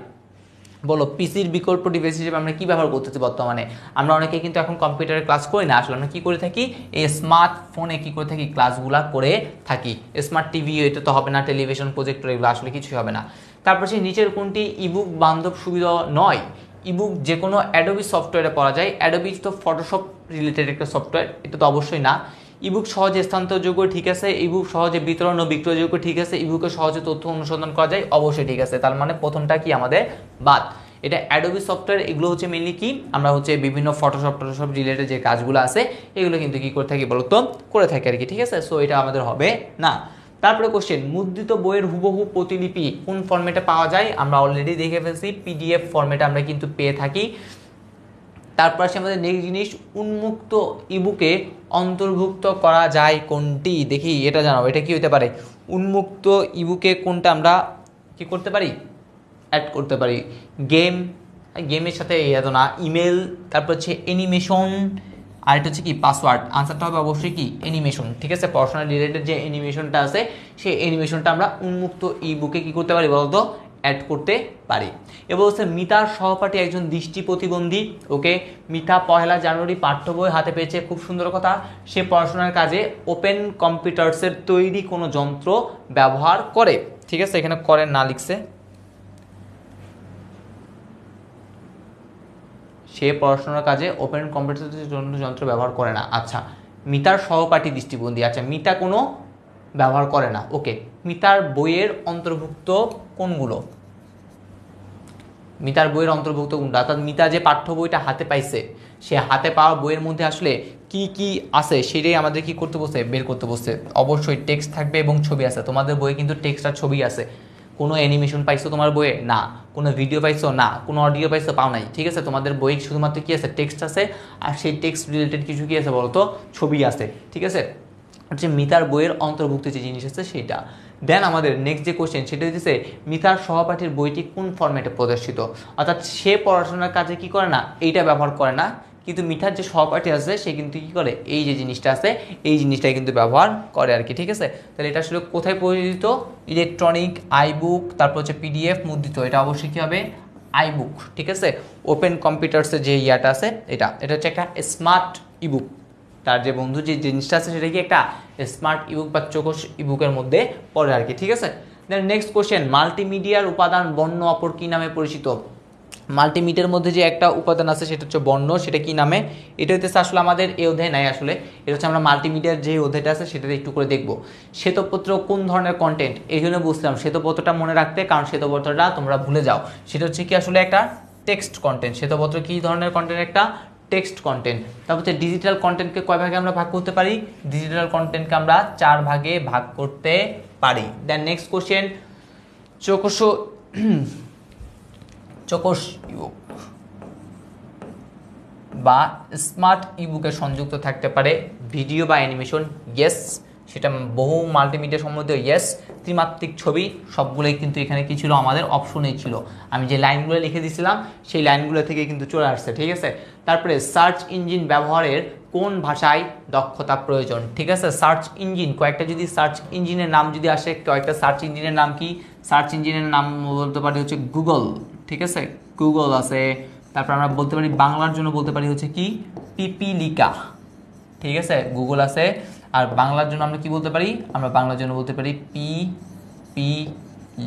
বলো। পিসির বিকল্প ডিভাইস হিসেবে আমরা কি ব্যবহার করতেছি বর্তমানে, আমরা অনেকে কিন্তু এখন কম্পিউটারে ক্লাস করি না, আসলে আমরা কি করে থাকি, এই স্মার্টফোনে কি করে থাকি, ক্লাসগুলা করে থাকি। স্মার্ট টিভি এটা তো হবে না, টেলিভিশন প্রজেক্টর এগুলো আসলে কিছুই হবে না। তারপর সেই নিচের কোনটি ইবুক বান্ধব সুবিধা নয়, ইবুক যে কোনো অ্যাডোবি সফটওয়্যারে পড়া যায়, অ্যাডোবি তো ফটোশপ রিলেটেড একটা সফটওয়্যার, এটা তো অবশ্যই না। ইবুক সহজে স্থানান্তরযোগ্য, ঠিক আছে। ইবুক সহজে বিতরণ ও বিক্রয়যোগ্য, ঠিক আছে। ইবুকে সহজে তথ্য অনুসন্ধান করা যায়, অবশ্যই ঠিক আছে। তার মানে প্রথমটা কি আমাদের বাদ, এটা অ্যাডোবি সফটওয়্যার, এগুলো হচ্ছে মেনলি কি, আমরা হচ্ছে বিভিন্ন ফটোশপ রিলেটেড যে কাজগুলো আছে এগুলো কিন্তু কি করে থাকি বলতো, করে থাকি আর কি। ঠিক আছে, সো এটা আমাদের হবে না। তারপরে কোশ্চেন, মুদ্রিত বইয়ের হুবহু প্রতিলিপি কোন ফরম্যাটে পাওয়া যায়, আমরা অলরেডি দেখে ফেলছি, PDF ফরম্যাটে আমরা কিন্তু পেয়ে থাকি। তারপর আসে আমাদের নেক্সট জিনিস, উন্মুক্ত ইবুকে অন্তর্ভুক্ত করা যায় কোনটি, দেখি এটা জানাও, এটা কি হতে পারে, উন্মুক্ত ইবুকে কোনটা আমরা কি করতে পারি, অ্যাড করতে পারি, গেমের সাথে এত না, ইমেল, তারপর হচ্ছে অ্যানিমেশন, আর এটা হচ্ছে কি পাসওয়ার্ড। আনসারটা হবে অবশ্যই কি অ্যানিমেশন। ঠিক আছে, পড়াশোনা রিলেটেড যে অ্যানিমেশনটা আছে সেই অ্যানিমেশনটা আমরা উন্মুক্ত ইবুকে কি করতে পারি বলতো, অ্যাড করতে পারি। এবার হচ্ছে মিতার সহপাঠী একজন দৃষ্টি প্রতিবন্ধী, ওকে। মিতা 1 জানুয়ারি পাঠ্য বই হাতে পেয়েছে, খুব সুন্দর কথা। সে পড়াশোনার কাজে ওপেন কম্পিউটার্সের তৈরি কোনো যন্ত্র ব্যবহার করে। ঠিক আছে, এখানে করে না লিখছে, সে পড়াশোনার কাজে ওপেন কম্পিউটারের যন্ত্র ব্যবহার করে না। আচ্ছা, মিতার সহপাঠী দৃষ্টিবন্ধী, আচ্ছা মিতা কোনো ব্যবহার করে না, ওকে। মিতার বইয়ের অন্তর্ভুক্ত কোনগুলো, মিতার বইয়ের অন্তর্ভুক্ত কোনটা, অর্থাৎ মিতা যে পাঠ্য বইটা হাতে পাইছে, সে হাতে পাওয়া বইয়ের মধ্যে আসলে কি কি আছে সেটাই আমাদের কি করতে বসে, বের করতে বসে। অবশ্যই টেক্সট থাকবে এবং ছবি আছে, তোমাদের বইয়ে কিন্তু টেক্সট আর ছবি আছে। কোনো অ্যানিমেশন পাইছো তোমার বইয়ে, না। কোনো ভিডিও পাইছো, না। কোনো অডিও পাইছো, পাও নাই। ঠিক আছে, তোমাদের বই শুধুমাত্র কি আছে, টেক্সট আছে, আর সেই টেক্সট রিলেটেড কিছু কি আছে বলতো, ছবি আছে। ঠিক আছে, হচ্ছে মিতার বইয়ের অন্তর্ভুক্ত যে জিনিস আছে সেটা। দেন আমাদের নেক্সট যে কোশ্চেন সেটা হচ্ছে মিতার সহপাঠীর বইটি কোন ফরম্যাটে প্রদর্শিত, অর্থাৎ সে পড়াশোনার কাজে কি করে না, এইটা ব্যবহার করে না, কিন্তু মিতার যে সহপাঠী আছে সে কিন্তু কি করে, এই যে জিনিসটা আছে এই জিনিসটাই কিন্তু ব্যবহার করে আর কি। ঠিক আছে, তাহলে এটা আসলে কোথায় প্রযোজিত, ইলেকট্রনিক, আইবুক, তারপর হচ্ছে PDF, মুদ্রিত, এটা অবশ্যই কি হবে, আইবুক। ঠিক আছে, ওপেন কম্পিউটার্সের যে ইয়াটা আছে এটা হচ্ছে একটা স্মার্ট ইবুক, তার যে বন্ধু যে জিনিসটা আছে সেটা কি একটা স্মার্ট ইবুক বা চোখস ইবুকের মধ্যে পড়ে আর কি। ঠিক আছে, দেন নেক্সট কোশ্চেন, মাল্টিমিডিয়ার উপাদান বর্ণ অপর কি নামে পরিচিত, মাল্টিমিডিয়ার মধ্যে যে একটা উপাদান আছে সেটা হচ্ছে বর্ণ, সেটা কি নামে, এটা হচ্ছে আসলে আমাদের এই অধ্যায় নাই, আসলে এটা হচ্ছে আমরা মাল্টিমিডিয়ার যে অধ্যায়টা আছে সেটাতে একটু করে দেখবো। শ্বেতপত্র কোন ধরনের কন্টেন্ট, এই জন্য বুঝলাম শ্বেতপত্রটা মনে রাখতে, কারণ শ্বেতপত্রটা তোমরা ভুলে যাও, সেটা হচ্ছে কি আসলে একটা টেক্সট কন্টেন্ট। শ্বেতপত্র কি ধরনের কন্টেন্ট, একটা টেক্সট কন্টেন্ট। তারপর হচ্ছে ডিজিটাল কন্টেন্টকে কয় ভাগে আমরা ভাগ করতে পারি, ডিজিটাল কন্টেন্টকে আমরা 4 ভাগে ভাগ করতে পারি। দেন নেক্সট কোশ্চেন, চোখস ইবুক বা স্মার্ট ইবুকে সংযুক্ত থাকতে পারে ভিডিও বা অ্যানিমেশন, ইয়েস, সেটা বহু মাল্টিমিডিয়া সম্বন্ধে ইয়েস। ত্রিমাত্রিক ছবি, সবগুলোই কিন্তু এখানে কি ছিল, আমাদের অপশনেই ছিল, আমি যে লাইনগুলো লিখে দিয়েছিলাম সেই লাইনগুলো থেকে কিন্তু চলে আসছে। ঠিক আছে, তারপরে সার্চ ইঞ্জিন ব্যবহারের কোন ভাষায় দক্ষতা প্রয়োজন। ঠিক আছে, সার্চ ইঞ্জিন কয়েকটা যদি সার্চ ইঞ্জিনের নাম যদি আসে, কয়েকটা সার্চ ইঞ্জিনের নাম কি, সার্চ ইঞ্জিনের নাম বলতে পারি হচ্ছে গুগল। ঠিক আছে, গুগল আছে, তারপর আমরা বলতে পারি বাংলার জন্য বলতে পারি হচ্ছে কি পিপিলিকা। ঠিক আছে, গুগল আছে, আর বাংলার জন্য আমরা কি বলতে পারি, আমরা বাংলার জন্য বলতে পারি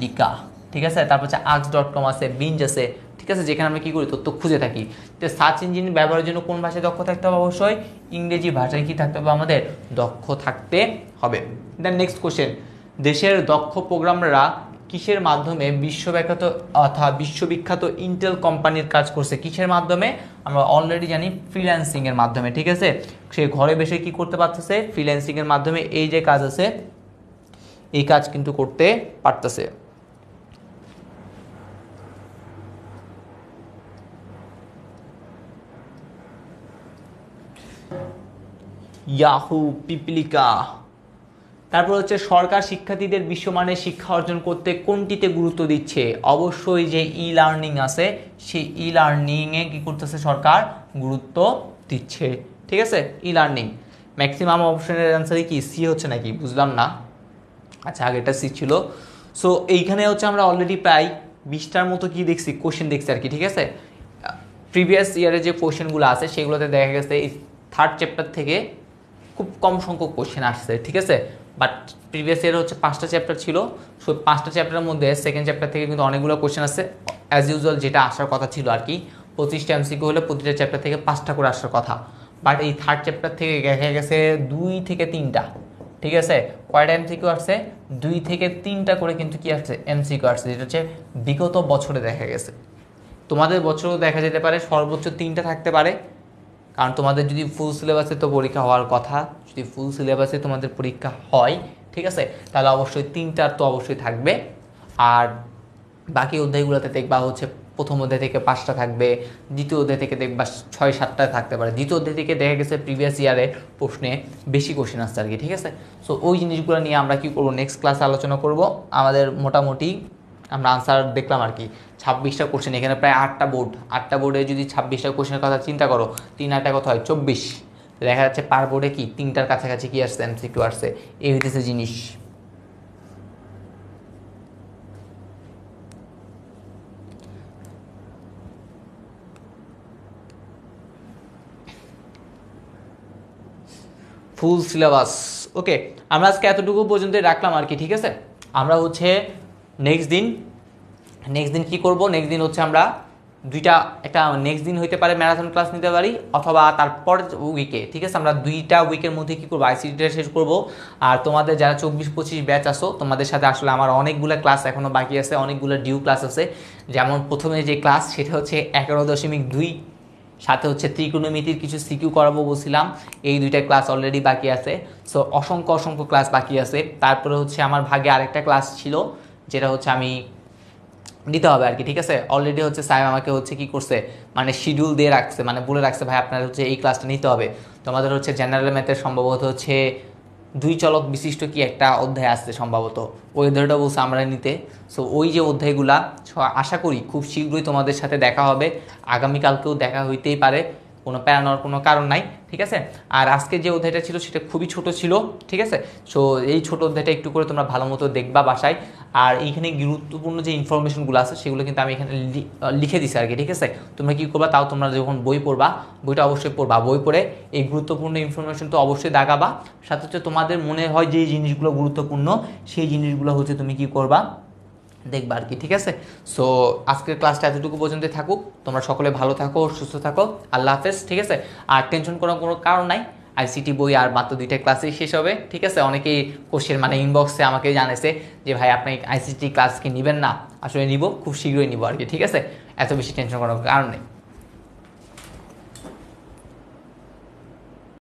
লিকা, ঠিক আছে। তারপর হচ্ছে ask.com আছে, বিঞ্জ আছে, ঠিক আছে, যেখানে আমরা কি করি তথ্য খুঁজে থাকি। তো সার্চ ইঞ্জিন ব্যবহারের জন্য কোন ভাষায় দক্ষ থাকতে হবে? অবশ্যই ইংরেজি ভাষায় কি থাকতে হবে? আমাদের দক্ষ থাকতে হবে। দেন নেক্সট কোশ্চেন, দেশের দক্ষ প্রোগ্রামাররা কিসের মাধ্যমে বিশ্ববিখ্যাত অর্থাৎ বিশ্ববিখ্যাত ইন্টেল কোম্পানির কাজ করছে? কিসের মাধ্যমে? আমরা অলরেডি জানি ফ্রিল্যান্সিং এর মাধ্যমে, ঠিক আছে। সে ঘরে বসে কি করতে পারতেছে? ফ্রিল্যান্সিং এর মাধ্যমে এই যে কাজ আছে এই কাজ কিন্তু করতে পারতেছে। ইয়াহু, পিপলিকা। তারপর হচ্ছে সরকার শিক্ষার্থীদের বিশ্বমানের শিক্ষা অর্জন করতে কোনটিতে গুরুত্ব দিচ্ছে? অবশ্যই যে ই লার্নিং আছে সেই ই লার্নিংয়ে কী করতেছে? সরকার গুরুত্ব দিচ্ছে, ঠিক আছে। ই লার্নিং ম্যাক্সিমাম অপশনের অ্যান্সারই কি সি হচ্ছে নাকি? বুঝলাম না। আচ্ছা, আগেটা সি ছিল। সো এইখানে হচ্ছে আমরা অলরেডি প্রায় 20টার মতো কি দেখছি, কোশ্চেন দেখছি আর কি, ঠিক আছে। প্রিভিয়াস ইয়ারে যে কোশ্চেনগুলো আছে সেগুলোতে দেখা গেছে এই থার্ড চ্যাপ্টার থেকে খুব কম সংখ্যক কোশ্চেন আসছে, ঠিক আছে। বাট প্রিভিয়াস ইয়ারে হচ্ছে 5টা চ্যাপ্টার ছিল। সো 5টা চ্যাপ্টারের মধ্যে সেকেন্ড চ্যাপ্টার থেকে কিন্তু অনেকগুলো কোশ্চেন আসছে। অ্যাজ ইউজুয়াল যেটা আসার কথা ছিল আর কি, 25টা এমসিকিউ হলে প্রতিটা চ্যাপ্টার থেকে 5টা করে আসার কথা। বাট এই থার্ড চ্যাপ্টার থেকে দেখা গেছে 2 থেকে 3টা, ঠিক আছে। কয়টা এমসিকিউ আসছে? 2 থেকে 3টা করে কিন্তু কি আসছে? এমসিকিউ আসছে, যেটা হচ্ছে বিগত বছরে দেখা গেছে। তোমাদের বছরও দেখা যেতে পারে সর্বোচ্চ 3টা থাকতে পারে, কারণ তোমাদের যদি ফুল সিলেবাসে তো পরীক্ষা হওয়ার কথা, যদি ফুল সিলেবাসে তোমাদের পরীক্ষা হয়, ঠিক আছে, তাহলে অবশ্যই 3টার তো অবশ্যই থাকবে। আর বাকি অধ্যায়গুলোতে দেখবা হচ্ছে প্রথম অধ্যায় থেকে 5টা থাকবে, দ্বিতীয় অধ্যায় থেকে দেখবা 6-7টা থাকতে পারে। দ্বিতীয় অধ্যায় থেকে দেখা গেছে প্রিভিয়াস ইয়ারে প্রশ্নে বেশি কোশ্চেন আসছে আর কি, ঠিক আছে। সো ওই জিনিসগুলো নিয়ে আমরা কি করব? নেক্সট ক্লাসে আলোচনা করব। আমাদের মোটামুটি আমরা আনসার দেখলাম আর কি, 26টা কোশ্চেন, এখানে প্রায় 8টা বোর্ড, 8টা বোর্ডে যদি 26টা কোশ্চেনের কথা চিন্তা করো, 3-8টা কত হয়? 24। দেখা যাচ্ছে পার বোর্ডে কি 3টার কাছাকাছি কি আসছে? এমসিকিউ আসছে। এই হইতেছে জিনিস। ফুল সিলেবাস ওকে, আমরা আজকে এতটুকু পর্যন্ত রাখলাম আর কি, ঠিক আছে। আমরা হচ্ছে নেক্সট দিন কি করব? নেক্সট দিন হচ্ছে আমরা একটা নেক্সট দিন হইতে পারে ম্যারাথন ক্লাস নিতে পারি, অথবা তারপর উইকে, ঠিক আছে। আমরা 2টা উইকের মধ্যে কি করবো? আইসিটিটা শেষ করব। আর তোমাদের যারা 24-25 ব্যাচ আসো, তোমাদের সাথে আসলে আমার অনেকগুলো ক্লাস এখনও বাকি আছে, অনেকগুলো ডিউ ক্লাস আছে। যেমন প্রথমে যে ক্লাস সেটা হচ্ছে 11.2, সাথে হচ্ছে ত্রিকোণমিতির কিছু সিকিউ করাবো বলছিলাম, এই 2টা ক্লাস অলরেডি বাকি আছে। সো অসংখ্য ক্লাস বাকি আছে। তারপরে হচ্ছে আমার ভাগে আরেকটা ক্লাস ছিল, যেটা হচ্ছে আমি নিতে হবে আর কি, ঠিক আছে। অলরেডি হচ্ছে স্যার আমাকে হচ্ছে কি করছে, মানে শিডিউল দিয়ে রাখছে, মানে বলে রাখছে ভাই আপনার হচ্ছে এই ক্লাসটা নিতে হবে। তোমাদের হচ্ছে জেনারেল ম্যাথের সম্ভবত হচ্ছে 2 চলক বিশিষ্ট কি একটা অধ্যায় আসছে সম্ভবত, ওই অধ্যায়টা বলছে আমরা নিতে। সো ওই যে অধ্যায়গুলা আশা করি খুব শীঘ্রই তোমাদের সাথে দেখা হবে, আগামীকালকেও দেখা হইতেই পারে, কোনো প্যারা নেওয়ার কোনো কারণ নাই, ঠিক আছে। আর আজকে যে অধ্যায়টা ছিল সেটা খুবই ছোট ছিল, ঠিক আছে। সো এই ছোট অধ্যায়টা একটু করে তোমরা ভালো মতো দেখবা বাসায়। আর এইখানে গুরুত্বপূর্ণ যে ইনফরমেশনগুলো আছে সেগুলো কিন্তু আমি এখানে লিখে দিছি আর কি, ঠিক আছে। তোমরা কী করবা? তাও তোমরা যখন বই পড়বা, বইটা অবশ্যই পড়বা, বই পড়ে এই গুরুত্বপূর্ণ ইনফরমেশন তো অবশ্যই দাগাবা। সাথে হচ্ছে তোমাদের মনে হয় যে জিনিসগুলো গুরুত্বপূর্ণ সেই জিনিসগুলো হচ্ছে তুমি কি করবা? দেখবা আর কি, ঠিক আছে। সো আজকের ক্লাসটা এতটুকু পর্যন্ত থাকুক। তোমরা সকলে ভালো থাকো, সুস্থ থাকো। আল্লাহ হাফেজ, ঠিক আছে। আর টেনশন করার কোনো কারণ নাই, আইসিটি বই আর মাত্র 2টা ক্লাসেই শেষ হবে, ঠিক আছে। অনেকেই কোশ্চেন মানে ইনবক্সে আমাকে জানাইছে যে ভাই আপনি আইসিটি ক্লাস কি নেবেন না? আসলে নিব, খুব শীঘ্রই নিব আর কি, ঠিক আছে। এত বেশি টেনশন করার কারণ নেই।